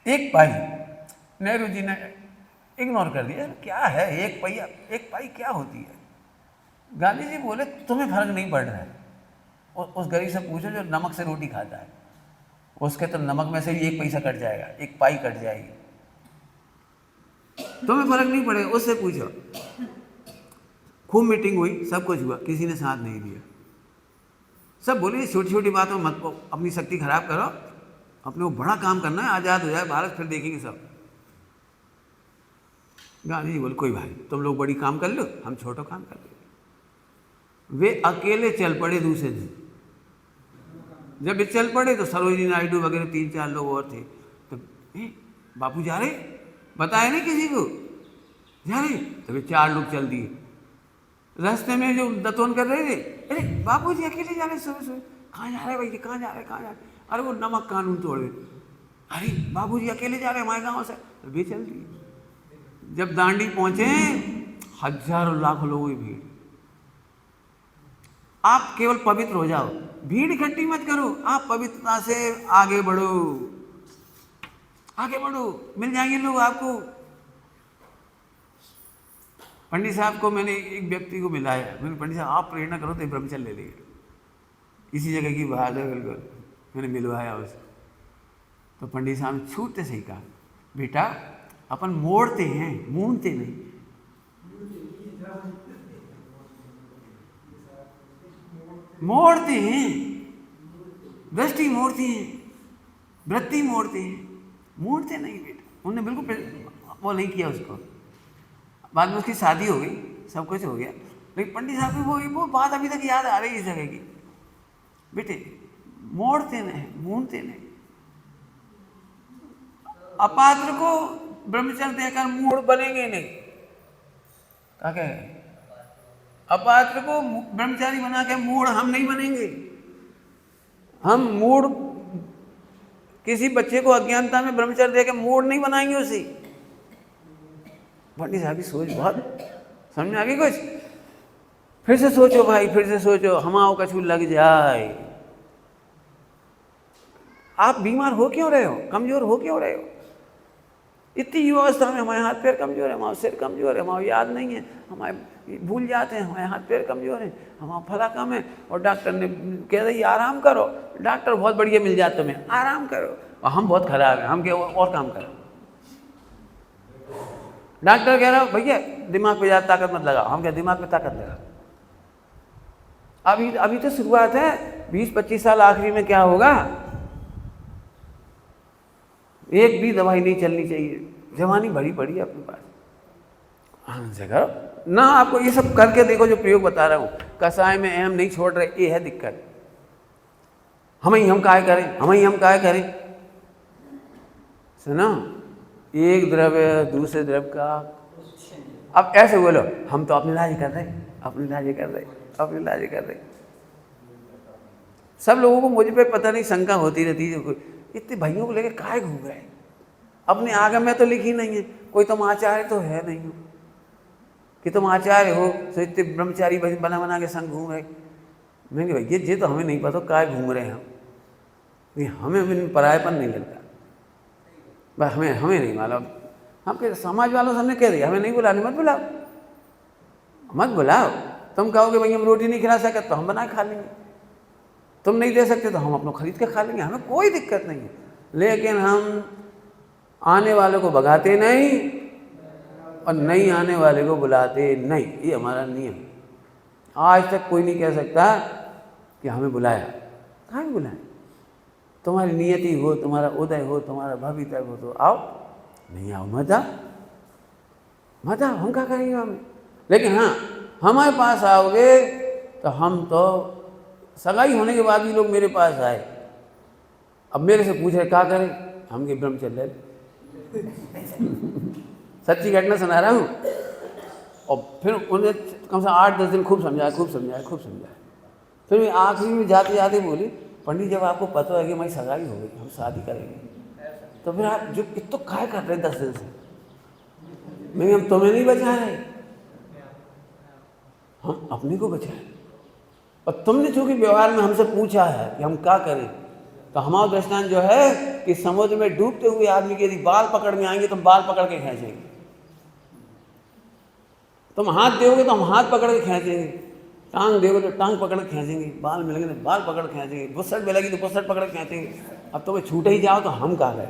1 पाई। नेहरू जी ने इग्नोर कर दिया, क्या है 1 पैया, 1 पाई क्या होती है। गांधी जी बोले तुम्हें फर्क नहीं पड़ रहा है, उस गरीब से पूछो जो नमक से रोटी खाता है, उसके तो नमक में से भी 1 पैसा कट जाएगा, 1 पाई कट जाएगी, तुम्हें फर्क नहीं पड़ेगा, उससे पूछो। खूब मीटिंग हुई, सब कुछ हुआ, किसी ने साथ नहीं दिया। सब बोले छोटी छोटी बातों मत अपनी शक्ति खराब करो, अपने को बड़ा काम करना है, आज़ाद हो जाए भारत, फिर देखेंगे सब। गांधी जी बोले कोई भाई, तुम लोग बड़ी काम कर लो, हम छोटा काम कर लो। वे अकेले चल पड़े दूसरे दिन। जब वे चल पड़े तो सरोजिनी नायडू वगैरह 3-4 लोग और थे। तो बापू जा रहे, बताया नहीं किसी को, जा रहे। तो वे 4 लोग चल दिए। रास्ते में जो दतोन कर रहे थे, अरे बापू जी अकेले जा रहे सुबह सुबह, कहाँ जा रहे भाई, कहाँ जा रहे, कहाँ जा रहे। अरे वो नमक कानून तोड़ रहे, अरे बाबू जी अकेले जा रहे हमारे गाँव से, तो वे चल दिए। जब दांडी पहुंचे, हजारों लाखों लोगों की भीड़। आप केवल पवित्र हो जाओ, भीड़ इकट्ठी मत करो, आप पवित्रता से आगे बढ़ो, आगे बढ़ो, मिल जाएंगे लोग आपको। पंडित साहब को मैंने एक व्यक्ति को मिलाया, मैंने पंडित साहब आप प्रेरणा करो तो ब्रह्मचर्य ले लेंगे, इसी जगह की बात है बिल्कुल। मैंने मिलवाया उसे, तो पंडित साहब ने छूटते सही कहा, बेटा अपन मोड़ते हैं, मूंदते नहीं। मोड़ते हैं, दृष्टि मोड़ती है, वृत्ति मोड़ते हैं, मोड़ते नहीं बेटा। उन्होंने बिल्कुल वो नहीं किया उसको। बाद में उसकी शादी हो गई, सब कुछ हो गया, लेकिन पंडित साहब की वो बात अभी तक याद आ रही है इस जगह की, बेटे मोड़ते नहीं, मूंदते नहीं। अपात्र को ब्रह्मचर्य देकर मूढ़ बनेंगे नहीं, क्या कहे, अपात्र को ब्रह्मचारी बना के मूढ़ हम नहीं बनेंगे। हम मूढ़ किसी बच्चे को अज्ञानता में ब्रह्मचर्य देकर मूढ़ नहीं बनाएंगे उसे। पंडित साहब की सोच बहुत समझ में आ गई कुछ। फिर से सोचो भाई, फिर से सोचो, हमाओं कछू लग जाए। आप बीमार हो क्यों रहे हो, कमजोर हो क्यों रहे हो? इतनी युवावस्था में हमारे हाथ पैर कमजोर है, हमारा सिर कमजोर है, हमारा याद नहीं है, हमारे भूल जाते हैं, हमारे हाथ पैर कमजोर हैं, हमारा फला कम है, और डॉक्टर ने कह रही आराम करो, डॉक्टर बहुत बढ़िया मिल जाते तुम्हें, आराम करो, और हम बहुत खराब हैं, हम क्या और काम करो। डॉक्टर कह रहा है भैया दिमाग पे ज़्यादा ताकत मत लगाओ, हम क्या दिमाग पे ताकत लगा। अभी तो शुरुआत है, 20-25 साल आखिरी में क्या होगा, एक भी दवाई नहीं चलनी चाहिए, जवानी बड़ी पड़ी है अपने पास। हाँ जगह ना, आपको ये सब करके देखो जो प्रयोग बता रहा हूँ, कसाय में अहम नहीं छोड़ रहे, ये है दिक्कत। हम काय करें, सुनो, एक द्रव्य दूसरे द्रव्य का, अब ऐसे बोलो हम तो अपने इलाज कर रहे। सब लोगों को मुझ पे पता नहीं शंका होती रहती है, इतने भाइयों को लेकर काहे घूम रहे हैं, अपने आगे में तो लिखी नहीं है, कोई तुम आचार्य तो है नहीं हो कि तुम आचार्य हो, तो इतने ब्रह्मचारी बना के संग घूम रहे। मैं भाई ये तो हमें नहीं पता काहे घूम रहे हैं हम, हमें परायपन नहीं लगता, बस हमें नहीं मालूम। हम के समाज वालों से हमने कह दिया हमें नहीं बुलाने, मत बुलाओ। तुम कहोगे भाई हम रोटी नहीं खिला सकते तो हम बना खा लेंगे, तुम नहीं दे सकते तो हम अपना खरीद के खा लेंगे, हमें कोई दिक्कत नहीं है। लेकिन हम आने वाले को भगाते नहीं और नहीं आने वाले को बुलाते नहीं, ये हमारा नियम। आज तक कोई नहीं कह सकता कि हमें बुलाया, कहाँ बुलाया। तुम्हारी नियति हो, तुम्हारा उदय हो, तुम्हारा भवितव्य हो तो आओ, नहीं आओ मत आओ मत आओ, हम क्या करेंगे हमें। लेकिन हाँ हमारे पास आओगे तो हम तो सगाई होने के बाद भी लोग मेरे पास आए, अब मेरे से पूछ रहे क्या करें, हम के ब्रह्मचर्य सच्ची घटना सुना रहा हूँ। और फिर उन्हें कम से 8-10 दिन खूब समझाया खूब समझाया खूब समझाया। फिर मैं आखिरी में जाते जाते बोली, पंडित जब आपको पता है कि हमारी सगाई हो गई, हम शादी करेंगे, तो फिर आप जो इतना काय कर रहे 10 दिन से, मैं हम तुम्हें नहीं बचा रहे, हम अपने को बचाए। और तुमने चूँकि व्यवहार में हमसे पूछा है कि हम क्या करें, तो हमारा दृष्टांत जो है कि समुद्र में डूबते हुए आदमी के यदि बाल पकड़ में आएंगे तो हम बाल पकड़ के खींचेंगे, तुम हाथ दोगे तो हम हाथ पकड़ के खींचेंगे, टांग दोगे तो टांग पकड़ के खींचेंगे, बाल मिलेंगे तो बाल पकड़ के खींचेंगे, बुस्सट मिलेगी तो बुस्सट पकड़ के खींचेंगे। अब तुम्हें छूटे ही जाओ तो हम कहाँ गए,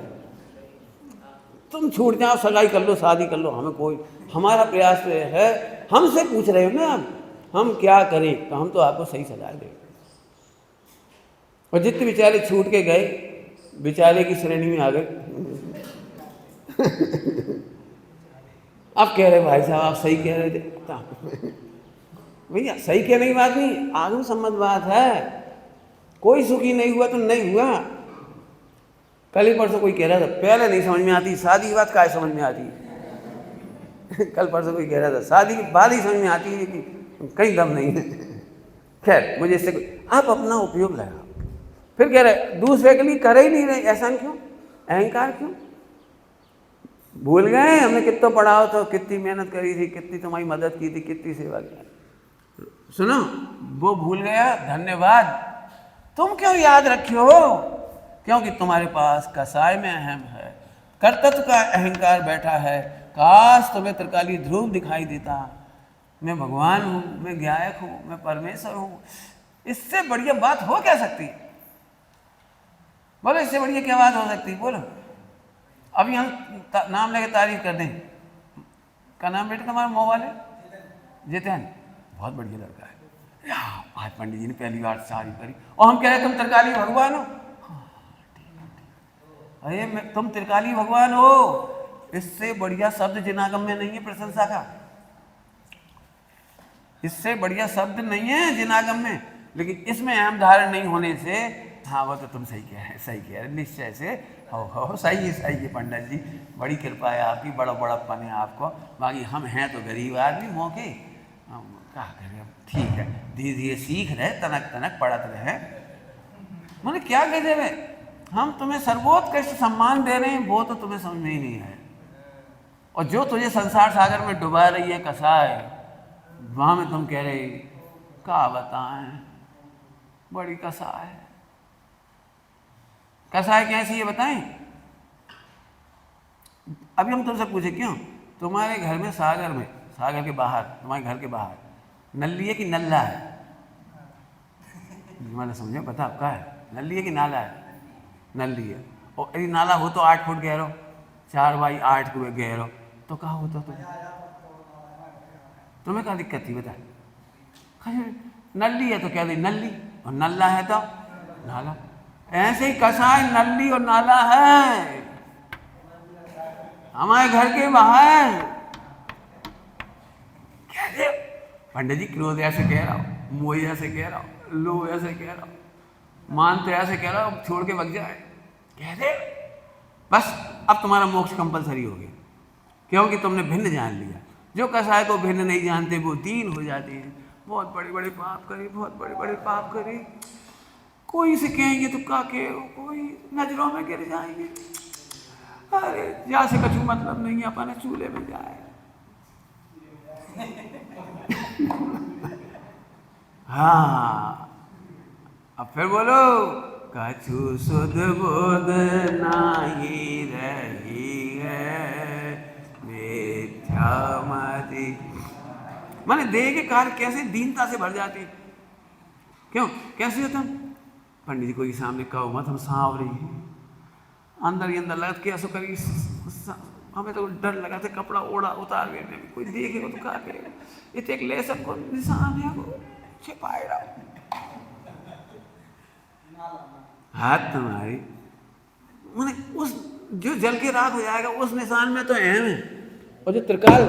तुम छूट जाओ, सगाई कर लो, शादी कर लो, हमें कोई, हमारा प्रयास तो है, हमसे पूछ रहे हो ना आप हम क्या करें, तो हम तो आपको सही सलाह दें। और जितने बेचारे छूट के गए बेचारे की श्रेणी में आ गए। अब कह रहे भाई साहब आप सही कह रहे थे, भैया सही कहने की बात नहीं, आगम सम्मत बात है, कोई सुखी नहीं हुआ तो नहीं हुआ। कल ही परसों कोई कह रहा था पहले नहीं समझ में आती, शादी की बात काय समझ में आती। कल परसों कोई कह रहा था शादी की बात ही समझ में आती है कि कहीं दम नहीं है। खैर मुझे इससे आप अपना उपयोग लगा। फिर कह रहे दूसरे के लिए करे ही नहीं रहे, ऐसा क्यों, अहंकार क्यों, भूल गए हमने कितना पढ़ाओ तो, कितनी मेहनत करी थी, कितनी तुम्हारी मदद की थी, कितनी सेवा की। सुनो वो भूल गया, धन्यवाद, तुम क्यों याद रखे हो, क्योंकि तुम्हारे पास कसाय में अहम है, कर्तव्य का अहंकार बैठा है। काश तुम्हें त्रिकाली ध्रुव दिखाई देता, मैं भगवान हूँ, मैं गायक हूँ, मैं परमेश्वर हूँ, इससे बढ़िया बात हो क्या सकती, बोलो इससे बढ़िया क्या बात हो सकती, बोलो। अभी हम नाम लेके तारीफ कर दें, क्या नाम बेटा तुम्हारा मोबाइल है, जितेन, बहुत बढ़िया लड़का है, आज पंडित जी ने पहली बार तारीफ करी, और हम कह रहे तुम त्रिकाली भगवान हो, अरे तुम त्रिकाली भगवान हो, इससे बढ़िया शब्द जिनागम में नहीं है प्रशंसा का, इससे बढ़िया शब्द नहीं है जिनागम में। लेकिन इसमें अहम धारण नहीं होने से, हाँ वो तो तुम सही कह रहे, सही कह रहे, निश्चय से हो सही है पंडित जी, बड़ी कृपा है आपकी, बड़ा बड़प्पन है आपको, बाकी हम हैं तो गरीब आदमी मौके, क्या करें, ठीक है धीरे धीरे सीख रहे, तनक तनक पढ़त रहे। मैंने क्या कह रहे, हम तुम्हें सर्वोत्कृष्ट सम्मान दे रहे हैं, वो तो तुम्हें समझ में ही नहीं है। और जो तुझे संसार सागर में डुबा रही है कसाय, वहाँ में तुम कह रहे क्या बताएं, बड़ी कसाय, कसाय कैसी है बताएं। अभी हम तुमसे पूछे क्यों, तुम्हारे घर में सागर में, सागर के बाहर, तुम्हारे घर के बाहर नल्ली है कि नल्ला है, मैंने समझे पता आपका है, नल्ली है कि नाला है, नल्ली है। और यदि नाला हो तो 8 फुट गहरो, 4x8 गहरो, तो कहाँ होता तुम्हें क्या दिक्कत थी बता, नल्ली है तो क्या दी नल्ली, और नल्ला है तो नाला, ऐसे ही कसाय नल्ली और नाला है हमारे घर के बाहर। क्या पंडित जी क्रोध ऐसे कह रहा हूँ, मोह ऐसे कह रहा हूँ, लोभ ऐसे कह रहा हूँ, मान तो ऐसे कह रहा हूँ, छोड़ के भग जाए, कह दे बस अब तुम्हारा मोक्ष कंपलसरी हो गया, क्योंकि तुमने भिन्न जान लिया। जो कसाय को भिन्न नहीं जानते वो दीन हो जाते हैं, बहुत बड़े बड़े पाप करे, बहुत बड़े बड़े पाप करे, कोई से कहेंगे तो क्या कहे, कोई नजरों में गिर जाएंगे, अरे जा से कछु मतलब नहीं, अपने चूल्हे में जाए। हाँ अब फिर बोलो, कछु सुध बुध नाही रही है, मिथ्या मति, माने देह के कार्य कैसे दीनता से भर जाते, क्यों कैसे होता, पंडित जी को सामने कहो मत, हम सांवरे हैं, अंदर ही अंदर लग के ऐसा करी, हमें तो डर लगा था, कपड़ा ओढ़ा उतार गए, कोई देखेगा तो क्या करेगा, इतने एक लेसन को निशान है वो छिपाए रहा, हाथ तुम्हारी, मैंने उस जो जल के राख हो जाएगा उस निशान में तो अहम है, और जो त्रिकाल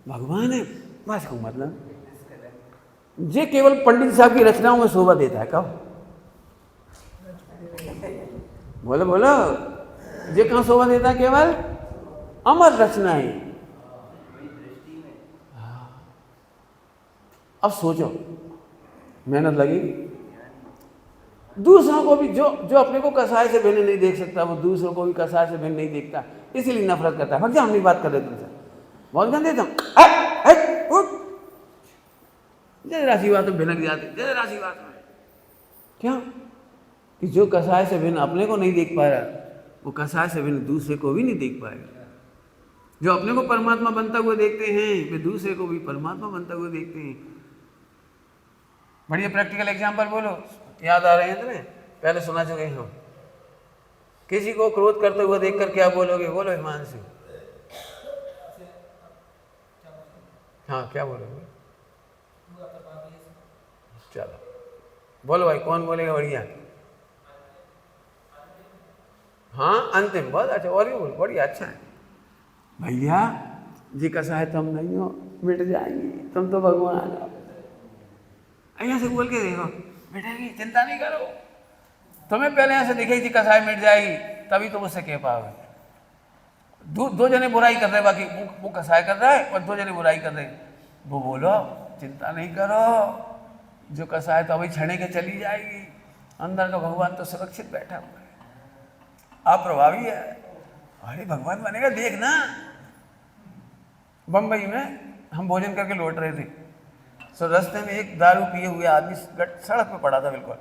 भगवान है बस को मतलब ये केवल पंडित साहब की रचनाओं में शोभा देता है। कब बोलो बोलो, ये कहाँ शोभा देता है? केवल अमर रचनाएं। अब सोचो, मेहनत लगेगी। दूसरों को भी जो अपने को कसाय से भिन्न नहीं देख सकता, वो दूसरों को भी कसाय से भिन्न नहीं देखता, इसीलिए नफरत करता है। भग जा, हम नहीं बात कर रहे तुमसे, बहुत गंदे तुम। जरा सी बात में भिनक जाते, जरा सी बात में। क्यों? कि जो कसाय से भिन्न अपने को नहीं देख पा रहा, वो कसाय से भिन्न दूसरे को भी नहीं देख पाएगा। जो अपने को परमात्मा बनता हुआ देखते हैं, वे दूसरे को भी परमात्मा बनता हुआ देखते हैं। बढ़िया प्रैक्टिकल एग्जाम्पल बोलो, याद आ रहे हैं तुम्हें? पहले सुना चुके हैं हम। किसी को क्रोध करते हुए देखकर क्या बोलोगे? बोलो हिमांशु। हाँ, क्या बोलोगे? चलो बोलो भाई, कौन बोलेगा? बढ़िया। हाँ, अंतिम, बहुत अच्छा। और भी बोलो, बढ़िया, अच्छा है भैया। जी कसा है, तुम नहीं हो, मिट जाएंगी, तुम तो भगवान हो। ऐसा से बोल के देखो, मिटेगी, चिंता नहीं करो। तुम्हें पहले ऐसे दिखेगी कसाई मिट जाएगी, तभी तुम उससे कह पाओगे। दो जने बुराई कर रहे, बाकी वो कसाई कर रहा है और 2 जने बुराई कर रहे, वो बोलो चिंता नहीं करो, जो कसाई तो अभी छने के चली जाएगी, अंदर का भगवान तो सुरक्षित बैठा हुआ है, अप्रभावी है। अरे भगवान बनेगा, देखना। बम्बई में हम भोजन करके लौट रहे थे, तो रास्ते में एक दारू पिए हुए आदमी सड़क पे पड़ा था, बिल्कुल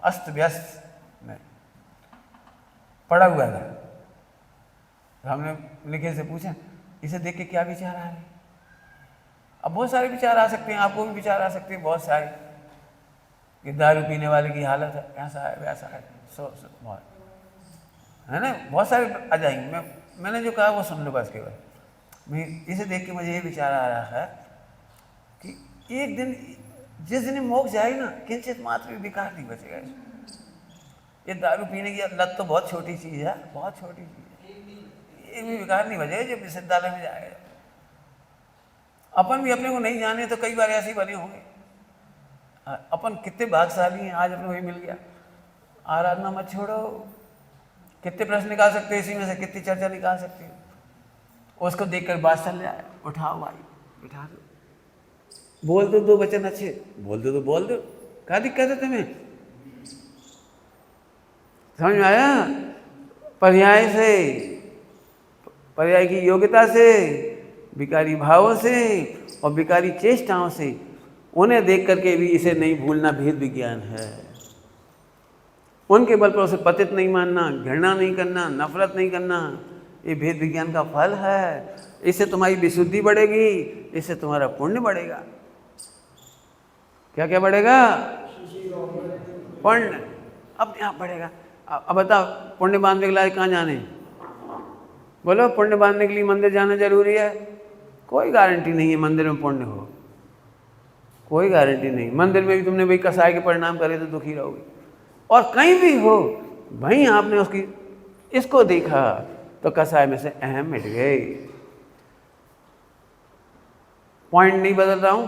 अस्त व्यस्त में पड़ा हुआ था। तो हमने निखिल से पूछा, इसे देख के क्या विचार आ रहे हैं? अब बहुत सारे विचार आ सकते हैं, आपको भी विचार आ सकते हैं बहुत सारे, कि दारू पीने वाले की हालत है, ऐसा है वैसा है, बहुत है ना, बहुत सारे आ जाएंगे। मैंने जो कहा वो सुन लो बस केवल। मैं इसे देख के मुझे ये विचार आ रहा है कि एक दिन, जिस दिन मोक्ष जाएगी ना, किंचित मात्र भी विकार नहीं बचेगा। ये दारू पीने की लत तो बहुत छोटी चीज़ है, बहुत छोटी चीज़ है, एक भी विकार नहीं बचेगा जब विश्वविद्यालय में जाएगा। अपन भी अपने को नहीं जाने तो कई बार ऐसे ही बने होंगे। अपन कितने भाग्यशाली हैं, आज अपने को मिल गया। आराधना मत छोड़ो। कितने प्रश्न निकाल सकते हो इसी में से, कितनी चर्चा निकाल सकते हो। उसको देखकर बात चल जाए, उठाओ भाई, बिठा दो, बोल दो 2 वचन अच्छे, बोल दो तो बोल दो, क्या दिक्कत है तुम्हें? समझ में आया? पर्याय से, पर्याय की योग्यता से, विकारी भावों से और विकारी चेष्टाओं से, उन्हें देख करके भी इसे नहीं भूलना भेद विज्ञान है। उनके बल पर उसे पतित नहीं मानना, घृणा नहीं करना, नफरत नहीं करना, ये भेद विज्ञान का फल है। इससे तुम्हारी विशुद्धि बढ़ेगी, इससे तुम्हारा पुण्य बढ़ेगा। क्या क्या बढ़ेगा? पुण्य अपने आप बढ़ेगा। अब बताओ, पुण्य बांधने के लिए कहाँ जाने? बोलो, पुण्य बांधने के लिए मंदिर जाना जरूरी है? कोई गारंटी नहीं है मंदिर में पुण्य हो, कोई गारंटी नहीं। मंदिर में भी तुमने भाई कसाई के परिणाम करे तो दुखी रहोगे, और कहीं भी हो भाई आपने उसकी इसको देखा तो कसाय में से अहम मिट गए। पॉइंट नहीं बदल रहा हूँ,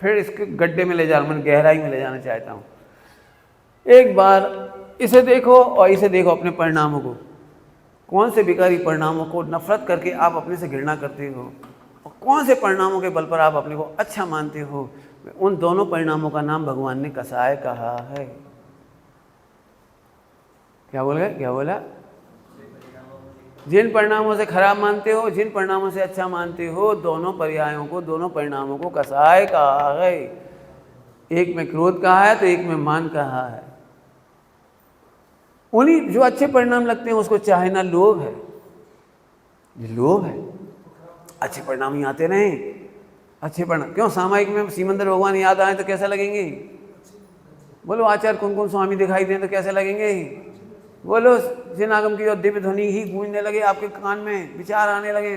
फिर इसके गड्ढे में ले जा रहा हूँ, मैं गहराई में ले जाना चाहता हूँ। एक बार इसे देखो और इसे देखो, अपने परिणामों को, कौन से विकारी परिणामों को नफरत करके आप अपने से घृणा करते हो और कौन से परिणामों के बल पर आप अपने को अच्छा मानते हो। उन दोनों परिणामों का नाम भगवान ने कसाय कहा है। क्या बोल गए? क्या बोला? जिन परिणामों से खराब मानते हो, जिन परिणामों से अच्छा मानते हो, दोनों पर्यायों को, दोनों परिणामों को कसाय कहा है। एक में क्रोध कहा है तो एक में मान कहा है। उन्हीं जो अच्छे परिणाम लगते हैं उसको चाहे ना लोभ है, ये लोभ है। अच्छे परिणाम ही आते रहे, अच्छे परिणाम क्यों? सामायिक में सीमंदर भगवान याद आए तो कैसे लगेंगे? बोलो, आचार्य कुमकुम स्वामी दिखाई दें तो कैसे लगेंगे? बोलो, जिनागम की और दिव्य ध्वनि ही गूंजने लगे आपके कान में, विचार आने लगे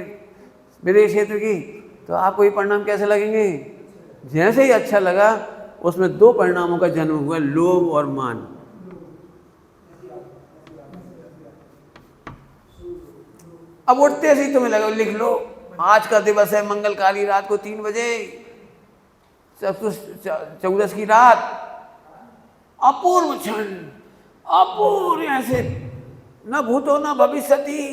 विदेश क्षेत्र की, तो आपको ये परिणाम कैसे लगेंगे? जैसे ही अच्छा लगा, उसमें 2 परिणामों का जन्म हुआ, लोभ और मान। अब उठते से ही तुम्हें लगा लिख लो, आज का दिवस है मंगलकाली रात को 3 बजे, चौदस की रात, अपूर्व क्षण, अपूर्व, ऐसे न भूतो न भविष्यति।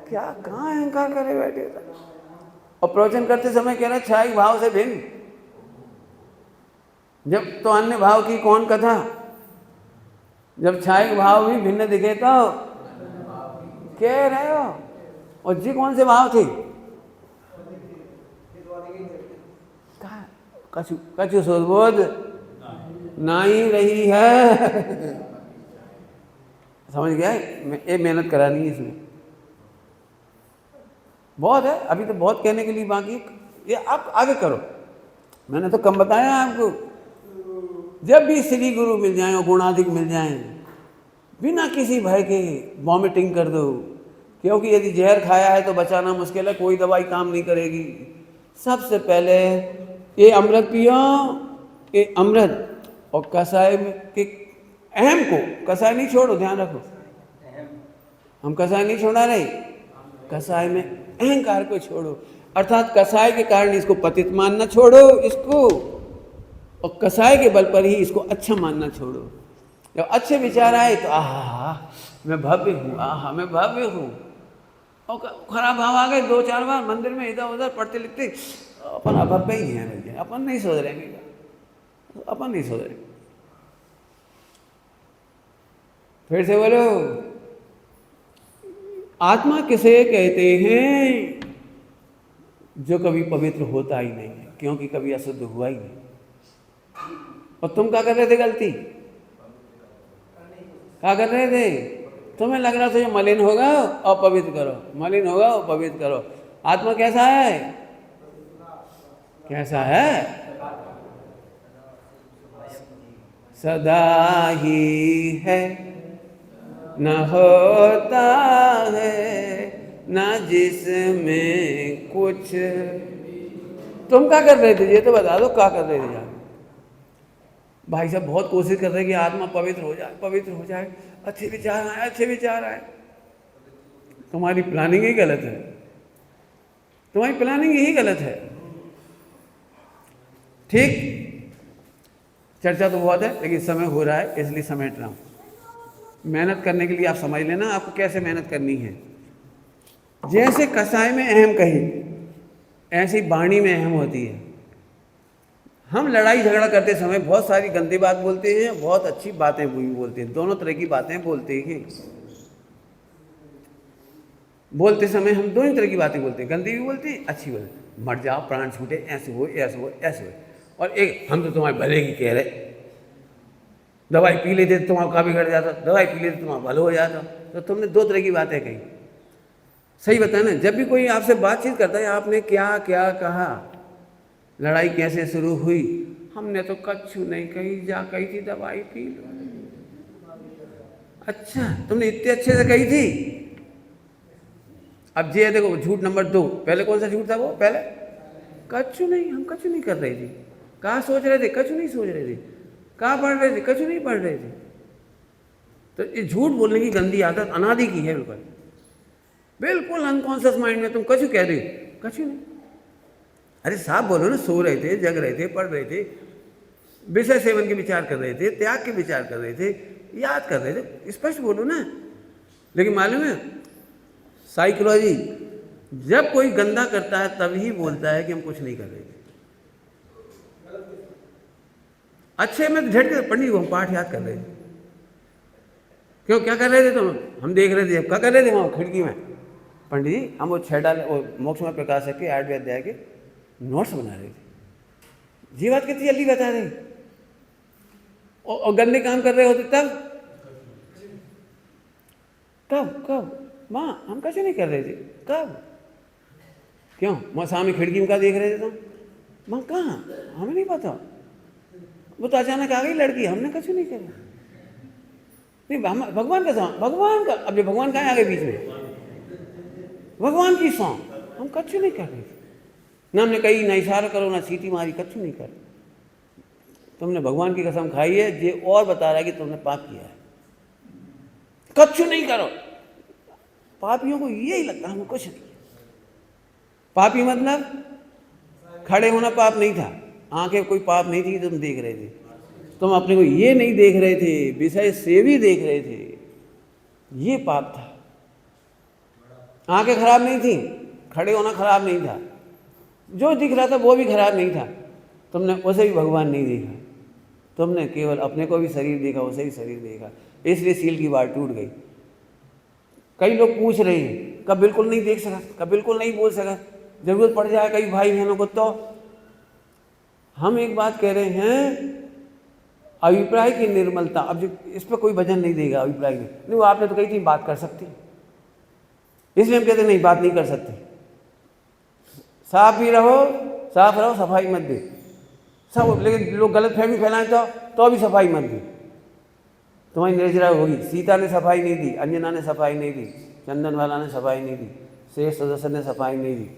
क्या कहाँ अहंकार करे बैठे। और प्रवचन करते समय कह रहे छाई भाव से भिन्न, जब तो अन्य भाव की कौन कथा, जब छाई भाव भी भिन्न दिखे तो कह रहे हो। और जी कौन से भाव थे, कछु कछु सुबोध ना ही रही है। समझ गया, ये मेहनत करानी है इसमें, बहुत है अभी तो, बहुत कहने के लिए बाकी, ये आप आगे करो। मैंने तो कम बताया आपको, जब भी श्री गुरु मिल जाए और गुणाधिक मिल जाए, बिना किसी भय के वॉमिटिंग कर दो, क्योंकि यदि जहर खाया है तो बचाना मुश्किल है, कोई दवाई काम नहीं करेगी। सबसे पहले ये अमृत पियो, ये अमृत, और कसाय में के अहम को, कसाय नहीं छोड़ो, ध्यान रखो, हम कसाय नहीं छोड़ा रहे, कसाय में अहंकार को छोड़ो, अर्थात कसाय के कारण इसको पतित मानना छोड़ो इसको, और कसाय के बल पर ही इसको अच्छा मानना छोड़ो। जब अच्छे विचार आए तो आहा मैं भव्य हूँ, आहा मैं भव्य हूँ, और खराब भाव आ गए 2-4 बार मंदिर में इधर उधर पढ़ते लिखते, अपन अभव्य ही है भैया, अपन नहीं सुधरेंगे, अपन नहीं सुधरेंगे। फिर से बोलो, आत्मा किसे कहते हैं, जो कभी पवित्र होता ही नहीं है, क्योंकि कभी अशुद्ध हुआ ही नहीं। और तुम क्या कर रहे थे गलती, क्या कर रहे थे, तुम्हें लग रहा था ये मलिन होगा और पवित्र करो, मलिन होगा और पवित्र करो। आत्मा कैसा है, कैसा है, सदा ही है, न होता है न जिसमें कुछ। तुम क्या कर रहे थे, ये तो बता दो, क्या कर रहे थे यार। भाई साहब बहुत कोशिश कर रहे हैं कि आत्मा पवित्र हो जाए, पवित्र हो जाए, अच्छे विचार आए, अच्छे विचार आए। तुम्हारी प्लानिंग ही गलत है, तुम्हारी प्लानिंग ही गलत है। ठीक, चर्चा तो बहुत है लेकिन समय हो रहा है इसलिए समेट रहा हूँ। मेहनत करने के लिए आप समझ लेना आपको कैसे मेहनत करनी है। जैसे कसाय में अहम कही, ऐसी वाणी में अहम होती है। हम लड़ाई झगड़ा करते समय बहुत सारी गंदी बात बोलते हैं, बहुत अच्छी बातें भी बोलते हैं, दोनों तरह की बातें बोलते हैं। बोलते समय हम दोनों तरह की बातें बोलते हैं, गंदी भी बोलते हैं, अच्छी बोलते हैं। मर जाओ, प्राण छूटे, ऐसे हो ऐसे हो ऐसे हो। और एक हम तो तुम्हारे भले की कह रहे, दवाई पी लेते तो तुम्हारा का बिगड़ जाता, दवाई पी लेते तुम्हारा भला हो जाता। तो तुमने 2 तरह की बातें कही। सही बताया ना, जब भी कोई आपसे बातचीत करता है आपने क्या क्या कहा, लड़ाई कैसे शुरू हुई, हमने तो कछु नहीं कही, जा कही थी दवाई पी लो। अच्छा, तुमने इतने अच्छे से कही थी। अब ये देखो झूठ नंबर 2, पहले कौन सा झूठ था वो, पहले कछु नहीं, हम कछु नहीं कर रहे थे, कहाँ सोच रहे थे, कछु नहीं सोच रहे थे, कहाँ पढ़ रहे थे, कछु नहीं पढ़ रहे थे। तो ये झूठ बोलने की गंदी आदत अनादि की है, बिल्कुल बिल्कुल अनकॉन्शियस माइंड में तुम कछु कह रहे, कछु नहीं। अरे साहब बोलो ना, सो रहे थे, जग रहे थे, पढ़ रहे थे, विषय सेवन के विचार कर रहे थे, त्याग के विचार कर रहे थे, याद कर रहे थे, स्पष्ट बोलो ना। लेकिन मालूम है साइकोलॉजी, जब कोई गंदा करता है तभी बोलता है कि हम कुछ नहीं कर रहे थे। अच्छे में झट के पंडित को हम पाठ याद कर रहे थे, क्यों क्या कर रहे थे तुम, हम देख रहे थे, क्या कर रहे थे वहाँ खिड़की में, पंडित जी हम वो 6 डाल वो मोक्ष में प्रकाश के 8वें अध्याय के नोट्स बना रहे थे। जी बात कितनी जल्दी बता रहे, और गंदे काम कर रहे होते तब, कब माँ हम कैसे नहीं कर रहे थे, कब, क्यों माँ सामने खिड़की में क्या देख रहे थे तुम, माँ कहाँ, हमें नहीं पता, वो तो अचानक आ गई लड़की, हमने कुछ नहीं करा। नहीं भगवान का सॉन्ग, भगवान का, अब ये भगवान कहाँ आ गए बीच में, भगवान की सॉन्ग, हम कुछ नहीं कर रहे थे ना, हमने कही ना इशारा करो ना सीटी मारी, कुछ नहीं कर। तुमने भगवान की कसम खाई है, ये और बता रहा है कि तुमने पाप किया है, कुछ नहीं करो। पापियों को यही लगता हमें कुछ नहीं। पापी मतलब खड़े होना पाप नहीं था, आंखें कोई पाप नहीं थी, तुम देख रहे थे, तुम अपने को ये नहीं देख रहे थे, विषय से भी देख रहे थे, ये पाप था। आंखें खराब नहीं थी, खड़े होना खराब नहीं था, जो दिख रहा था वो भी खराब नहीं था, तुमने उसे भी भगवान नहीं देखा, तुमने केवल अपने को भी शरीर देखा, उसे भी शरीर देखा, इसलिए सील की बात टूट गई। कई लोग पूछ रहे हैं, कब बिल्कुल नहीं देख सका, कब बिल्कुल नहीं बोल सका, जरूरत पड़ जाए कई भाई बहनों को। तो हम एक बात कह रहे हैं, अभिप्राय की निर्मलता। अब जो इस पर कोई वजन नहीं देगा अभिप्राय नहीं, वो आपने तो कही थी बात कर सकती, इसलिए हम कहते नहीं बात नहीं कर सकते। साफ भी रहो, साफ रहो, सफाई मत दे सब। लेकिन लोग गलत फहमी फैलाएं तो भी सफाई मत दी। तुम्हारी निर्जरा होगी। सीता ने सफाई नहीं दी, अंजना ने सफाई नहीं दी, चंदन वाला ने सफाई नहीं दी, शेष सदस्य ने सफाई नहीं दी।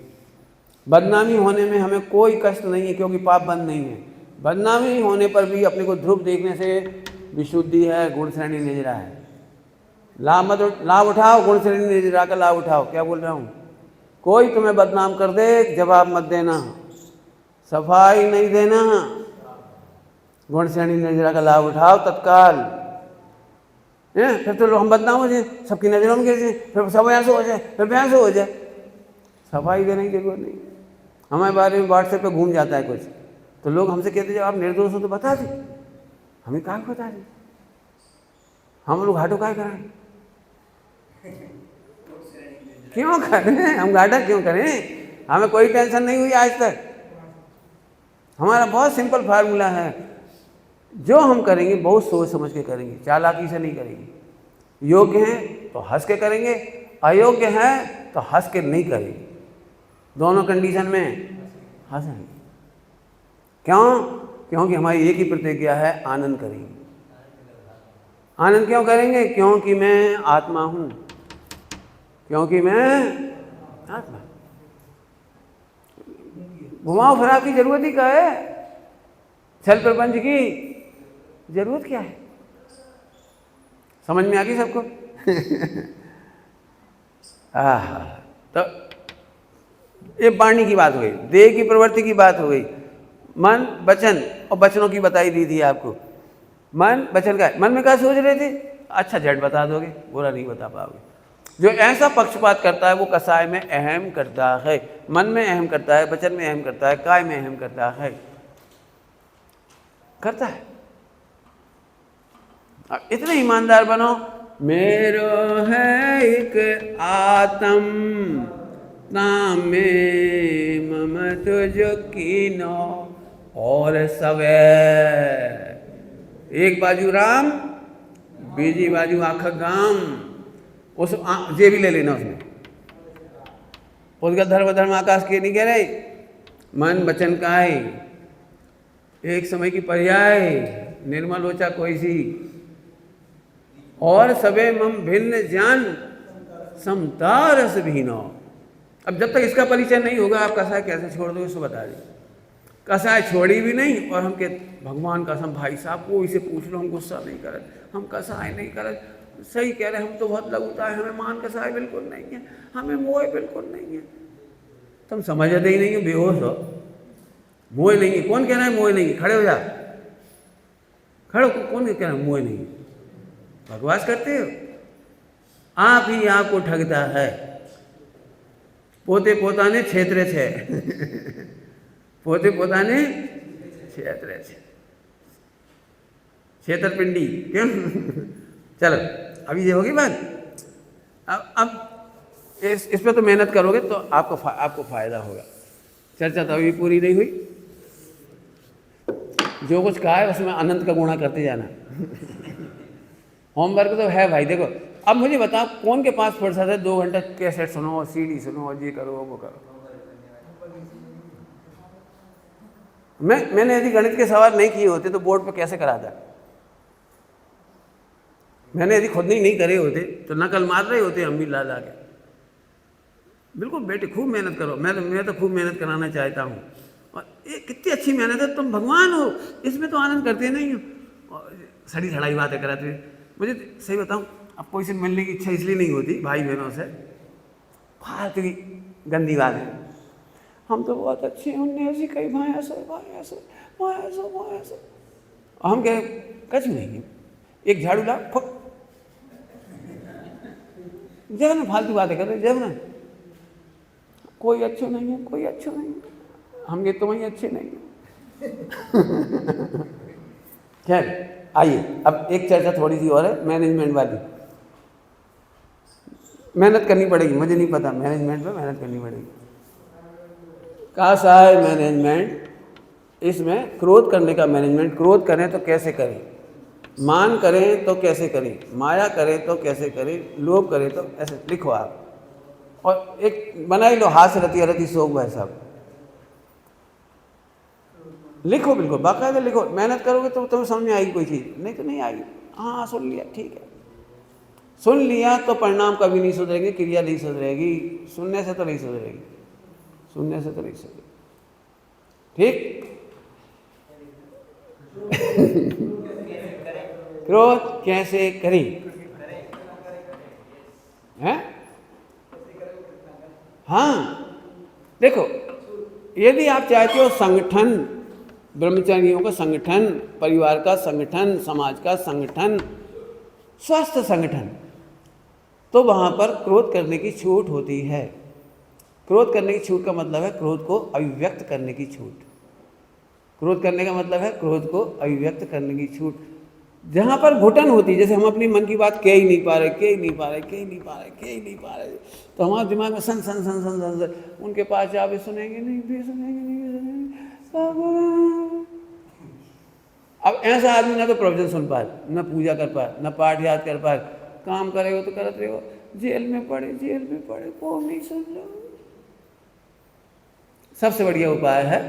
बदनामी होने में हमें कोई कष्ट नहीं है, क्योंकि पाप बंद नहीं है। बदनामी होने पर भी अपने को ध्रुव देखने से विशुद्धि है, गुण श्रेणी निर्जरा है। लाभ उठाओ, गुण श्रेणी निर्जरा का लाभ उठाओ। क्या बोल रहा हूँ? कोई तुम्हें बदनाम कर दे, जवाब मत देना, सफाई नहीं देना, गुण श्रेणी निर्जरा का लाभ उठाओ तत्काल। फिर तो हम बदनाम हो जाए, सबकी नजरों में गिर जाए, फिर सब यहाँ से हो जाए, फिर यहाँ से हो जाए। सफाई देने की जरूरत नहीं। हमारे बारे में व्हाट्सएप पे घूम जाता है कुछ, तो लोग हमसे कहते जब आप निर्दोष हो तो बता दें, हमें कहाँ बता दें, हम लोग घाटों का कराएं, क्यों करें हम घाटा, क्यों करें? हमें कोई टेंशन नहीं हुई आज तक। हमारा बहुत सिंपल फार्मूला है, जो हम करेंगे बहुत सोच समझ के करेंगे, चालाकी से नहीं करेंगे। योग्य हैं तो हंस के करेंगे, अयोग्य हैं तो हंस के नहीं करेंगे। दोनों कंडीशन में हंसेंगे। क्यों? क्योंकि हमारी एक ही प्रतिज्ञा है, आनंद करेंगे। आनंद क्यों करेंगे? क्योंकि मैं आत्मा हूं, क्योंकि मैं आत्मा। घुमाओ फिरा की जरूरत ही क्या है? छल प्रपंच की जरूरत क्या है? समझ में आ गई सबको? तो ये वाणी की बात हो गई, देह की प्रवृत्ति की बात हो गई, मन वचन और वचनों की बताई दी थी आपको। मन वचन का, मन में क्या सोच रहे थे? अच्छा झट बता दोगे, बुरा नहीं बता पाओगे। जो ऐसा पक्षपात करता है वो कसाय में अहम करता है, मन में अहम करता है, वचन में अहम करता है, काय में अहम करता है, करता है। अब इतने ईमानदार बनो, मेरो है एक आत्म तामे मम तुझ कीनो और सवे। एक बाजू राम, बीजी बाजू आखा गाम। उस ये भी ले लेना उसमें, उसका धर्म आकाश के नहीं कह रहे। मन वचन काय एक समय की पर्याय, निर्मल लोचा कोई सी, और सबे मम भिन्न ज्ञान समता रस भीनो। अब जब तक इसका परिचय नहीं होगा आप कसाय कैसे छोड़ दोगे, इसको बता दें। कसाय छोड़ी भी नहीं, और हम के भगवान कसम भाई साहब को इसे पूछ लो, हम गुस्सा नहीं करे, हम कसाय नहीं करे, सही कह रहे, हम तो बहुत लगता है, हमें मान कसाय बिल्कुल नहीं है, हमें मोह बिल्कुल नहीं है। तुम समझते ही नहीं हो, बेहोश हो। मोह नहीं है, कौन कह रहा है मोह नहीं है? खड़े हो जा, खड़े। कौन कह रहा है मोह नहीं है? बकवास करते हो। आप ही आपको ठगता है। पोते पोताने क्षेत्र छे पोते पोताने क्षेत्र छे, छेतरपिंडी। क्यों? चलो अभी ये होगी बात। अब इस पे तो मेहनत करोगे तो आपको फायदा होगा। चर्चा तो अभी पूरी नहीं हुई। जो कुछ कहा है उसमें अनंत का गुणा करते जाना। होमवर्क तो है भाई। देखो अब मुझे बताओ, कौन के पास फुर्सत है 2 घंटे कैसेट सुनो, सीडी सुनो, और ये करो वो करो। मैंने यदि गणित के सवाल नहीं किए होते तो बोर्ड पर कैसे कराता? मैंने यदि खुद नहीं करे होते तो नकल मार रहे होते हम भी ला के। बिल्कुल बेटे खूब मेहनत करो। मैं तो खूब मेहनत कराना चाहता हूँ। और ये कितनी अच्छी मेहनत है, तुम भगवान हो, इसमें तो आनंद करते नहीं हो, और सड़ी सड़ाई बातें कराते। मुझे सही बताऊँ, अब कोई से मिलने की इच्छा इसलिए नहीं होती भाई बहनों से, फालतू की गंदी बात है। हम तो बहुत अच्छे हैं, उनने ऐसी कही भाई ऐसा भाई ऐसा भाई ऐसा भाई ऐसा। हम कहे कुछ नहीं, एक झाड़ू ला फुक, जब ना फालतू बातें कर रहे, जब ना कोई अच्छे नहीं है, कोई अच्छे नहीं है, हम ये तुम्हें अच्छे नहीं है। खैर आइए, अब एक चर्चा थोड़ी सी और है, मैनेजमेंट वाली। मेहनत करनी पड़ेगी, मुझे नहीं पता, मैनेजमेंट में मेहनत करनी पड़ेगी। कैसा है मैनेजमेंट? इसमें क्रोध करने का मैनेजमेंट। क्रोध करें तो कैसे करें, मान करें तो कैसे करें, माया करें तो कैसे करें, लोभ करें तो ऐसे लिखो आप। और एक बना ही लो, हास्य रति अरति शोक भाई साहब, लिखो, बिल्कुल बाकायदा लिखो। मेहनत करोगे तो तुम्हें समझ में आएगी कोई चीज़, नहीं तो नहीं आएगी। हाँ सुन लिया, ठीक है, सुन लिया तो परिणाम कभी नहीं सुधरेगी, क्रिया नहीं सुधरेगी, सुनने से तो नहीं सुधरेगी, सुनने से तो नहीं सुधरेगी। ठीक। क्रोध कैसे करें हैं? हाँ देखो, यदि आप चाहते हो संगठन, ब्रह्मचारियों का संगठन, परिवार का संगठन, समाज का संगठन, स्वस्थ संगठन, तो वहाँ पर क्रोध करने की छूट होती है। क्रोध करने की छूट का मतलब है क्रोध को अभिव्यक्त करने की छूट। क्रोध करने का मतलब है क्रोध को अभिव्यक्त करने की छूट। जहाँ पर घुटन होती है, जैसे हम अपनी मन की बात कह ही नहीं पा रहे, कह ही नहीं पा रहे, कह ही नहीं पा रहे, कह ही नहीं पा रहे, तो हमारे दिमाग में सन सन सन सन सन सन, उनके पास जा भी सुनेंगे नहीं, भी सुनेंगे नहीं। अब ऐसा आदमी ना तो प्रवचन सुन पाए, न पूजा कर पाए, न पाठ याद कर पाए, काम करेगा तो करते रहो, जेल में पड़े, जेल में पड़े, को नहीं सुन लो। सबसे बढ़िया उपाय है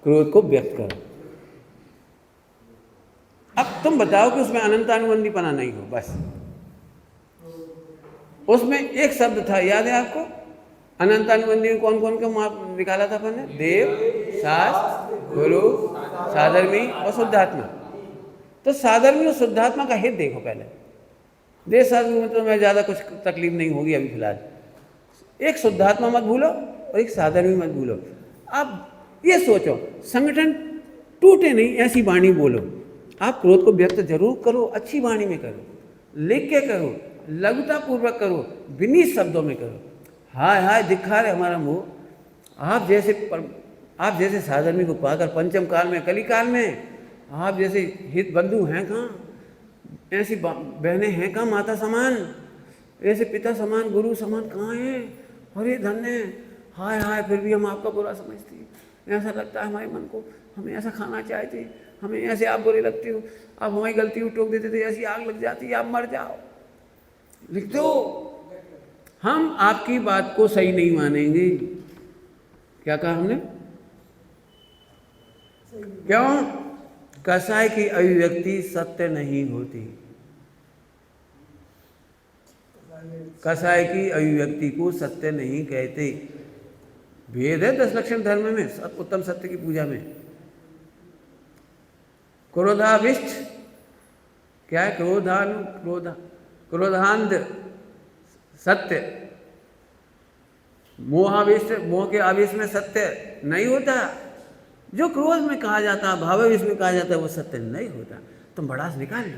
क्रोध को व्यक्त करो। अब तुम बताओ कि उसमें अनंतानुबंधीपना नहीं हो, बस। उसमें एक शब्द था, याद है आपको? अनंतानुबंधी में कौन कौन को निकाला था अपन ने? देव, शास्त्र, गुरु, साधर्मी और शुद्धात्मा। तो साधर्मी और शुद्धात्मा का हित देखो पहले। देव शास्त्र में तो मैं ज़्यादा कुछ तकलीफ नहीं होगी अभी फिलहाल। एक शुद्धात्मा मत भूलो और एक साधर्मी मत भूलो। अब ये सोचो, संगठन टूटे नहीं, ऐसी वाणी बोलो। आप क्रोध को व्यक्त जरूर करो, अच्छी वाणी में करो, लिख के करो, लघुता पूर्वक करो, विनीत शब्दों में करो। हाय हाय दिखा रहे हमारा मुँह। आप जैसे साधर्मी को पाकर पंचम काल में, कली काल में, आप जैसे हित बंधु हैं कहाँ, ऐसी बहनें हैं कहाँ माता समान, ऐसे पिता समान, गुरु समान कहाँ हैं? अरे धन्य, हाय हाय, फिर भी हम आपका बुरा समझती हैं। ऐसा लगता है हमारे मन को, हमें ऐसा खाना चाहते, हमें ऐसे आप बुरे लगते हो, आप हमारी गलती टोक देते थे, ऐसी आग लग जाती है, आप मर जाओ। लिख दो, हम आपकी बात को सही नहीं मानेंगे। क्या कहा हमने? क्यों? कसाय की अभिव्यक्ति सत्य नहीं होती। कसाय की अभिव्यक्ति को सत्य नहीं कहते। भेद है 10 लक्षण धर्म में, उत्तम सत्य की पूजा में। क्रोधाविष्ट क्या है? क्रोधांध सत्य, मोहाविष्ट, मोह के आवेश में सत्य नहीं होता। जो क्रोध में कहा जाता है, भावावेश में कहा जाता है, वो सत्य नहीं होता। तुम भड़ास निकाल लो,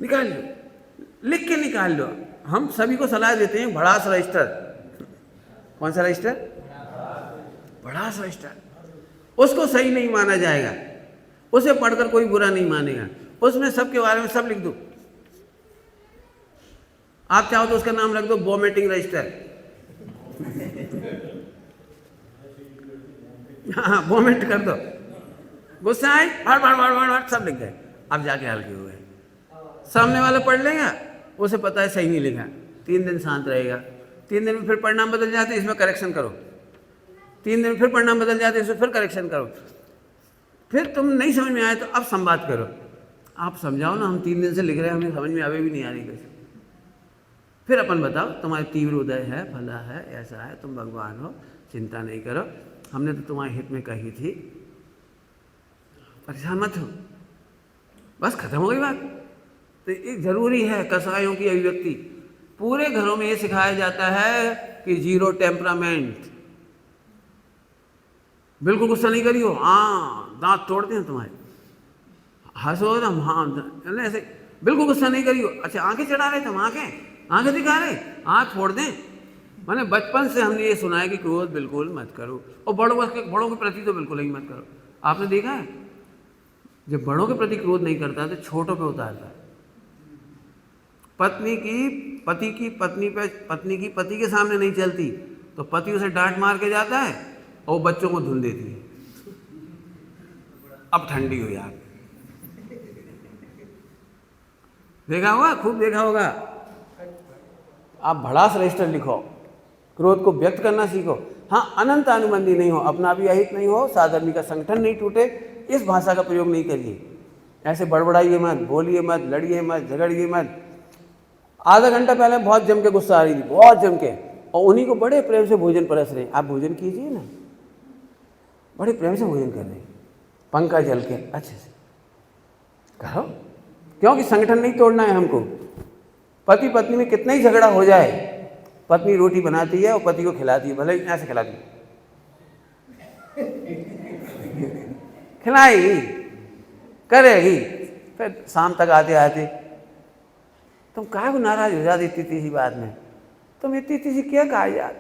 निकाल लो, लिख के निकाल लो। हम सभी को सलाह देते हैं भड़ास रजिस्टर। कौन सा रजिस्टर? भड़ास रजिस्टर। उसको सही नहीं माना जाएगा, उसे पढ़कर कोई बुरा नहीं मानेगा। उसमें सबके बारे में सब लिख दो। आप चाहो तो उसका नाम रख दो वॉमिटिंग रजिस्टर। हाँ, वॉमिट कर दो, गुस्सा आए भाड़ भाड़ भाड़ भाड़ भाड़ सब लिख गए। अब जाके हल्के हुए, सामने वाला पढ़ लेगा, उसे पता है सही नहीं लिखा, 3 दिन शांत रहेगा। 3 दिन में फिर परिणाम बदल जाते, इसमें करेक्शन करो। 3 दिन में फिर परिणाम बदल जाते, इसमें फिर करेक्शन करो। फिर तुम नहीं समझ में आए तो अब संवाद करो, आप समझाओ ना, हम 3 दिन से लिख रहे हैं, हमें समझ में आवे भी नहीं आ रही कैसे। फिर अपन बताओ तुम्हारे तीव्र उदय है, भला है, ऐसा है, तुम भगवान हो, चिंता नहीं करो, हमने तो तुम्हारे हित में कही थी, परेशान मत हो, बस खत्म हो गई बात। तो एक जरूरी है कसायों की अभिव्यक्ति। पूरे घरों में ये सिखाया जाता है कि जीरो टेम्परामेंट, बिल्कुल गुस्सा नहीं करियो, हाँ दांत तोड़ते हैं तुम्हारे, हंसो ना, हाँ ऐसे बिल्कुल गुस्सा नहीं करियो। अच्छा आंखें चढ़ा रहे तुम, आंखें दिखा रहे, आंख फोड़ दें। मैंने बचपन से हमने ये सुना है कि क्रोध बिल्कुल मत करो, और बड़ों के प्रति तो बिल्कुल ही मत करो। आपने देखा है जब बड़ों के प्रति क्रोध नहीं करता तो छोटों पे उतारता है। पत्नी की पति के सामने नहीं चलती तो पति उसे डांट मार के जाता है और बच्चों को धुल देती है। अब ठंडी हो यार, देखा होगा, खूब देखा होगा। आप भड़ास रजिस्टर लिखो, क्रोध को व्यक्त करना सीखो। हाँ, अनंत अनुबंधी नहीं हो, अपना भी अहित नहीं हो, साधर्मी का संगठन नहीं टूटे, इस भाषा का प्रयोग नहीं करिए। ऐसे बड़बड़ाइए मत, बोलिए मत, लड़िए मत, झगड़िए मत। आधा घंटा पहले बहुत जम के गुस्सा आ रही थी, बहुत जम के, और उन्हीं को बड़े प्रेम से भोजन परस रहे। आप भोजन कीजिए ना, बड़े प्रेम से भोजन कर रहे हैं, पंखा जल के अच्छे से करो, क्योंकि संगठन नहीं तोड़ना है हमको। पति पत्नी में कितना ही झगड़ा हो जाए, पत्नी रोटी बनाती है और पति को खिलाती है, भले ही ऐसे खिलाती है, खिलाएगी, करेगी। फिर शाम तक आते आते तुम काहे को नाराज हो जाती इतनी सी बात में, तुम इतनी सी क्या कहा यार।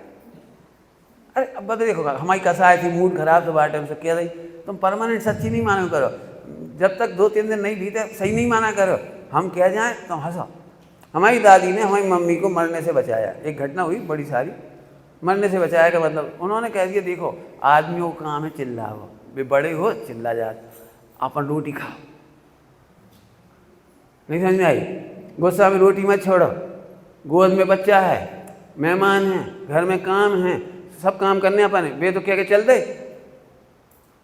अरे अब बता, देखो हमारी कसाई थी, मूड खराब तो बाटे हमसे कह रही, तुम परमानेंट सच्ची नहीं मानो करो, जब तक 2-3 दिन नहीं बीते सही नहीं माना करो। हम कह जाएं तुम हंसो। हमारी दादी ने हमारी मम्मी को मरने से बचाया, एक घटना हुई बड़ी सारी, मरने से बचाया का मतलब उन्होंने कह दिया देखो आदमियों का काम है चिल्लाओ, वे बड़े हो चिल्ला जाते, अपन रोटी खाओ। नहीं समझ में आई? गुस्सा में रोटी मत छोड़ो, गोद में बच्चा है, मेहमान है, घर में काम है, सब काम करने अपन है, वे तो कह के चल दे,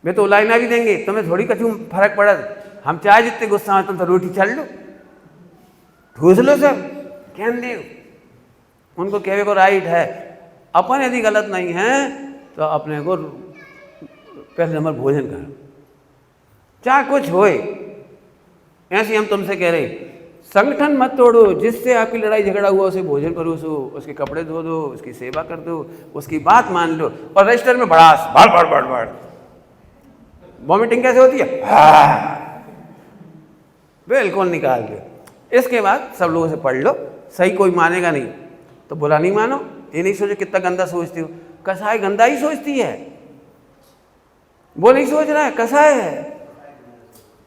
वे तो उलाइना भी देंगे, तुम्हें थोड़ी कछु फर्क पड़ा। हम चाहे जितने गुस्सा में तुम तो रोटी चल लो, ठूस लो सब, क्या दे उनको कहवे को राइट है। अपन यदि गलत नहीं है तो अपने को पहले नंबर भोजन करो, चाहे कुछ होए। ऐसे हम तुमसे कह रहे, संगठन मत तोड़ो, जिससे आपकी लड़ाई झगड़ा हुआ उसे भोजन परोसो, उसके कपड़े धो दो, उसकी सेवा कर दो, उसकी बात मान लो। और रजिस्टर में भड़ास, भड़ वॉमिटिंग कैसे होती है, बिल्कुल निकाल दो। इसके बाद सब लोगों से पढ़ लो, सही कोई मानेगा नहीं तो बुरा नहीं मानो। ये नहीं सोचो कितना गंदा सोचती हो, कसाई गंदा ही सोचती है, वो नहीं सोच रहा है कसाई है।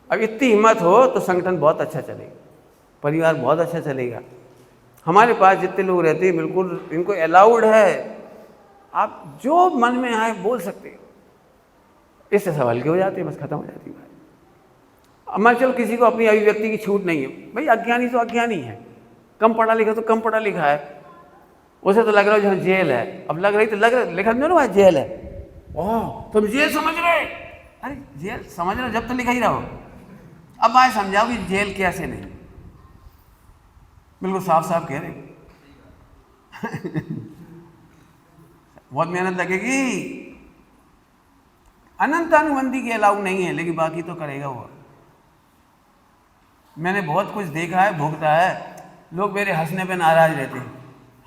अब इतनी हिम्मत हो तो संगठन बहुत अच्छा चलेगा, परिवार बहुत अच्छा चलेगा। हमारे पास जितने लोग रहते हैं बिल्कुल इनको अलाउड है, आप जो मन में आए बोल सकते हो, इससे सवाल के हो जाते हैं, बस खत्म हो जाती है बात। अब मैं चलो किसी को अपनी अभिव्यक्ति की छूट नहीं है, भाई अज्ञानी तो अज्ञानी है, कम पढ़ा लिखा तो कम पढ़ा लिखा है, उसे तो लग रहा है जहाँ जेल है, अब लग रही तो लग रहा लिखा ना वहाँ जेल है, ओह तुम जेल समझ रहे, अरे जेल समझ रहे जब तो लिखा ही रहो। अब आए समझाओ कि जेल कैसे नहीं, बिल्कुल साफ साफ कह रहे बहुत मेहनत लगेगी। अनंत अनुबंधी के अलाउ नहीं है, लेकिन बाकी तो करेगा वो। मैंने बहुत कुछ देखा है, भोगता है, लोग मेरे हंसने पे नाराज रहते हैं,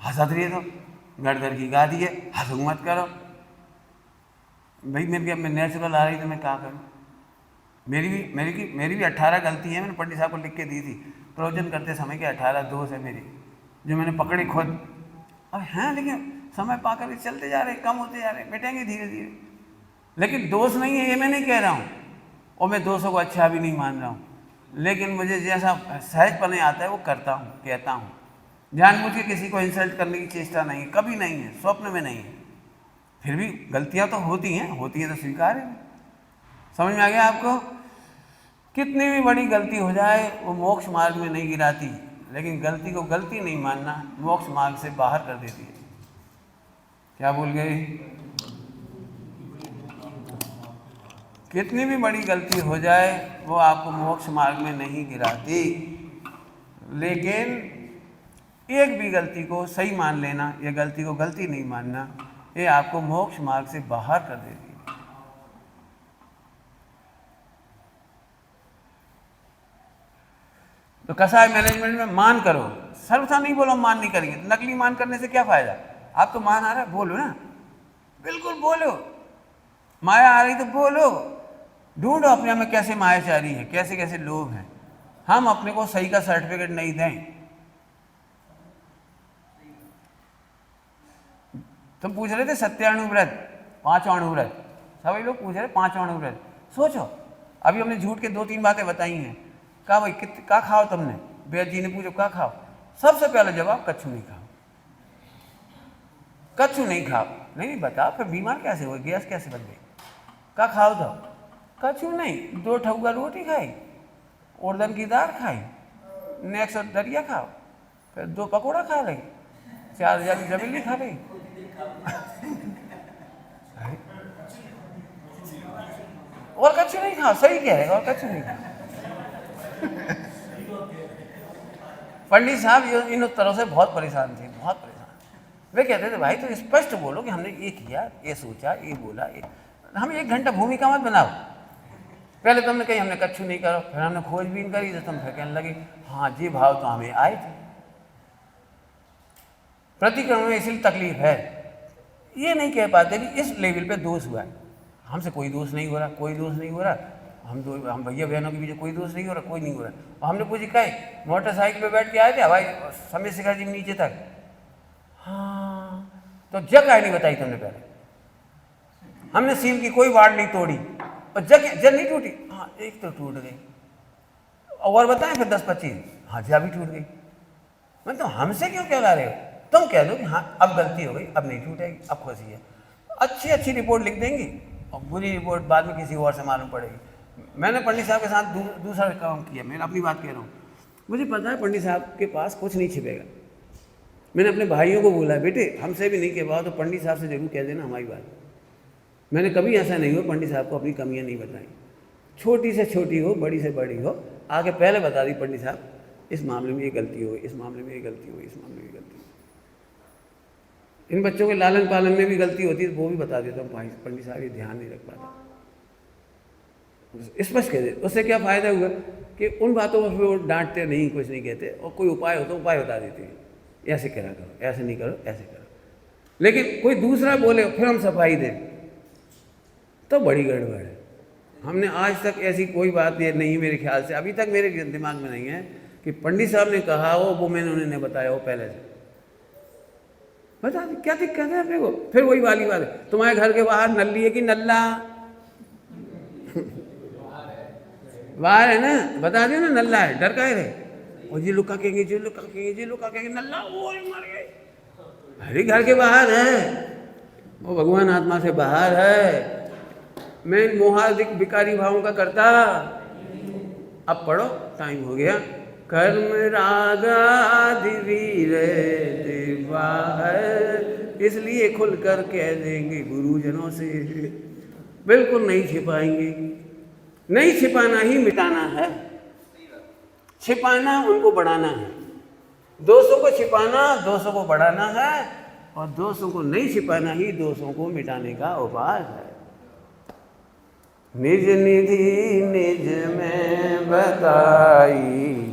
हंसत रही तो गड़गड़ की गा दी है, हंसू मत करो भाई, मेरे में नेचुरल आ रही तो मैं क्या करूँ। मेरी भी 18 गलती है, मैंने पंडित साहब को लिख के दी थी प्रवचन करते समय के 18 दोष है मेरी, जो मैंने पकड़ी खुद। अब हैं लेकिन समय पाकर चलते जा रहे, कम होते जा रहे, मिटेंगे धीरे धीरे। लेकिन दोष नहीं है ये मैं नहीं कह रहा हूँ, और मैं दोषों को अच्छा भी नहीं मान रहा हूँ, लेकिन मुझे जैसा सहजपने आता है वो करता हूँ, कहता हूँ। जानबूझ के किसी को इंसल्ट करने की चेष्टा नहीं है, कभी नहीं है, स्वप्न में नहीं है। फिर भी गलतियाँ तो होती हैं तो स्वीकार है। समझ में आ गया आपको? कितनी भी बड़ी गलती हो जाए वो मोक्ष मार्ग में नहीं गिराती, लेकिन गलती को गलती नहीं मानना मोक्ष मार्ग से बाहर कर देती है। क्या भूल गए? कितनी भी बड़ी गलती हो जाए वो आपको मोक्ष मार्ग में नहीं गिराती, लेकिन एक भी गलती को सही मान लेना या गलती को गलती नहीं मानना ये आपको मोक्ष मार्ग से बाहर कर देती है। तो कसाई मैनेजमेंट में मान करो, सर्वथा नहीं बोलो मान नहीं करेंगे, तो नकली मान करने से क्या फायदा? आप तो मान आ रहा है, बोलो ना, बिल्कुल बोलो। माया आ रही तो बोलो, ढूंढो अपने में कैसे माया चाह रही है, कैसे कैसे लोग हैं। हम अपने को सही का सर्टिफिकेट नहीं दें। तुम पूछ रहे थे सत्यानुव्रत, 5 अणुव्रत, सभी लोग पूछ रहे 5 अणुव्रत। सोचो, अभी हमने झूठ के 2-3 बातें बताई हैं। कहा भाई क्या खाओ तुमने? वैद्य जी ने पूछो क्या खाओ? सबसे पहला जवाब कच्छू नहीं खाओ, कच्छू नहीं खाओ। नहीं बताओ फिर बीमार कैसे हुए, गैस कैसे बन गई? क्या खाओ तो? कच्छू नहीं, 2 ठुगा रोटी खाई, उड़द की दाल खाई, नेक्स्ट दरिया खाओ, फिर 2 पकौड़ा खा रही, 4 जबेली खा रही। और कच्छू नहीं खाओ, सही कह रहे, और कच्छू नहीं खाओ। पंडित साहब इन उत्तरों से बहुत परेशान थे, बहुत परेशान। वे कहते थे भाई तो स्पष्ट बोलो कि हमने ये किया, ये सोचा, ये बोला, ये। हम 1 घंटा भूमिका मत बनाओ। पहले तुमने कही हमने कच्छू नहीं करो, फिर हमने खोजबीन करी तो तुम फिर कहने लगे हाँ जी भाव तो हमें आए थे। प्रतिक्रमण में इसलिए तकलीफ है, ये नहीं कह पाते कि इस लेवल पे दोष हुआ है। हमसे कोई दोष नहीं हो रहा, कोई दोष नहीं हो रहा, हम भैया बहनों के बीच कोई दोष नहीं हो रहा, कोई नहीं हो रहा। और हमने पूछी कहे मोटरसाइकिल पे बैठ के आए थे हवाई समय शिखर जी नीचे तक, हाँ तो जगह नहीं बताई तुमने पहले। हमने सील की कोई वार्ड नहीं तोड़ी और जग नहीं टूटी, हाँ एक तो टूट गई, और बताएं फिर 10-25, हाँ जी अभी टूट गई। मैं तो हमसे क्यों कहला रहे हो? तुम कह दो कि हाँ अब गलती हो गई, अब नहीं टूटेगी, अब खुशी है। अच्छी रिपोर्ट लिख देंगी और बुरी रिपोर्ट बाद में किसी और से मालूम पड़ेगी। मैंने पंडित साहब के साथ दूसरा काम किया, मैं अपनी बात कह रहा हूँ। मुझे पता है पंडित साहब के पास कुछ नहीं छिपेगा। मैंने अपने भाइयों को बोला बेटे हमसे भी नहीं कह पाओ तो पंडित साहब से जरूर कह देना हमारी बात। मैंने कभी ऐसा नहीं हो पंडित साहब को अपनी कमियाँ नहीं बताई, छोटी से छोटी हो, बड़ी से बड़ी हो, आगे पहले बता दी पंडित साहब इस मामले में ये गलती हो गई, इस मामले में ये गलती हो गई, इस मामले में ये गलती हो। इन बच्चों के लालन पालन में भी गलती होती है तो वो भी बता देता हूँ पंडित साहब ये ध्यान नहीं रख पाता, स्पष्ट कह दे। उससे क्या फ़ायदा हुआ कि उन बातों पर वो डांटते नहीं, कुछ नहीं कहते, और कोई उपाय हो तो उपाय बता देते हैं, ऐसे करा करो, ऐसे नहीं करो, ऐसे करो। लेकिन कोई दूसरा बोले फिर हम सफाई दें तो बड़ी गड़बड़ है। हमने आज तक ऐसी कोई बात ये नहीं, मेरे ख्याल से अभी तक मेरे दिमाग में नहीं है कि पंडित साहब ने कहा हो वो मैंने उन्हें बताया हो पहले से। बता दी क्या दिक्कत है अपने को? फिर वही वाली बात है, तुम्हारे घर के बाहर नल्ली है कि नल्ला? बाहर है ना, बता दियो ना नल्ला है, डर का है। और जी लुका कहेंगे, जी लुका कहेंगे, जी लुका कहेंगे, नल्ला वो मर गए। अरे घर के बाहर है, वो भगवान आत्मा से बाहर है। मैं मोहादिक विकारी भावों का करता। अब पढ़ो, टाइम हो गया। कर्म रागादि वीर बाहर, इसलिए खुल कर कह देंगे गुरुजनों से, बिल्कुल नहीं छिपाएंगे। नहीं छिपाना ही मिटाना है, छिपाना उनको बढ़ाना है। दोषों को छिपाना दोषों को बढ़ाना है, और दोषों को नहीं छिपाना ही दोषों को मिटाने का उपाय है। निज निधि निज में बताई,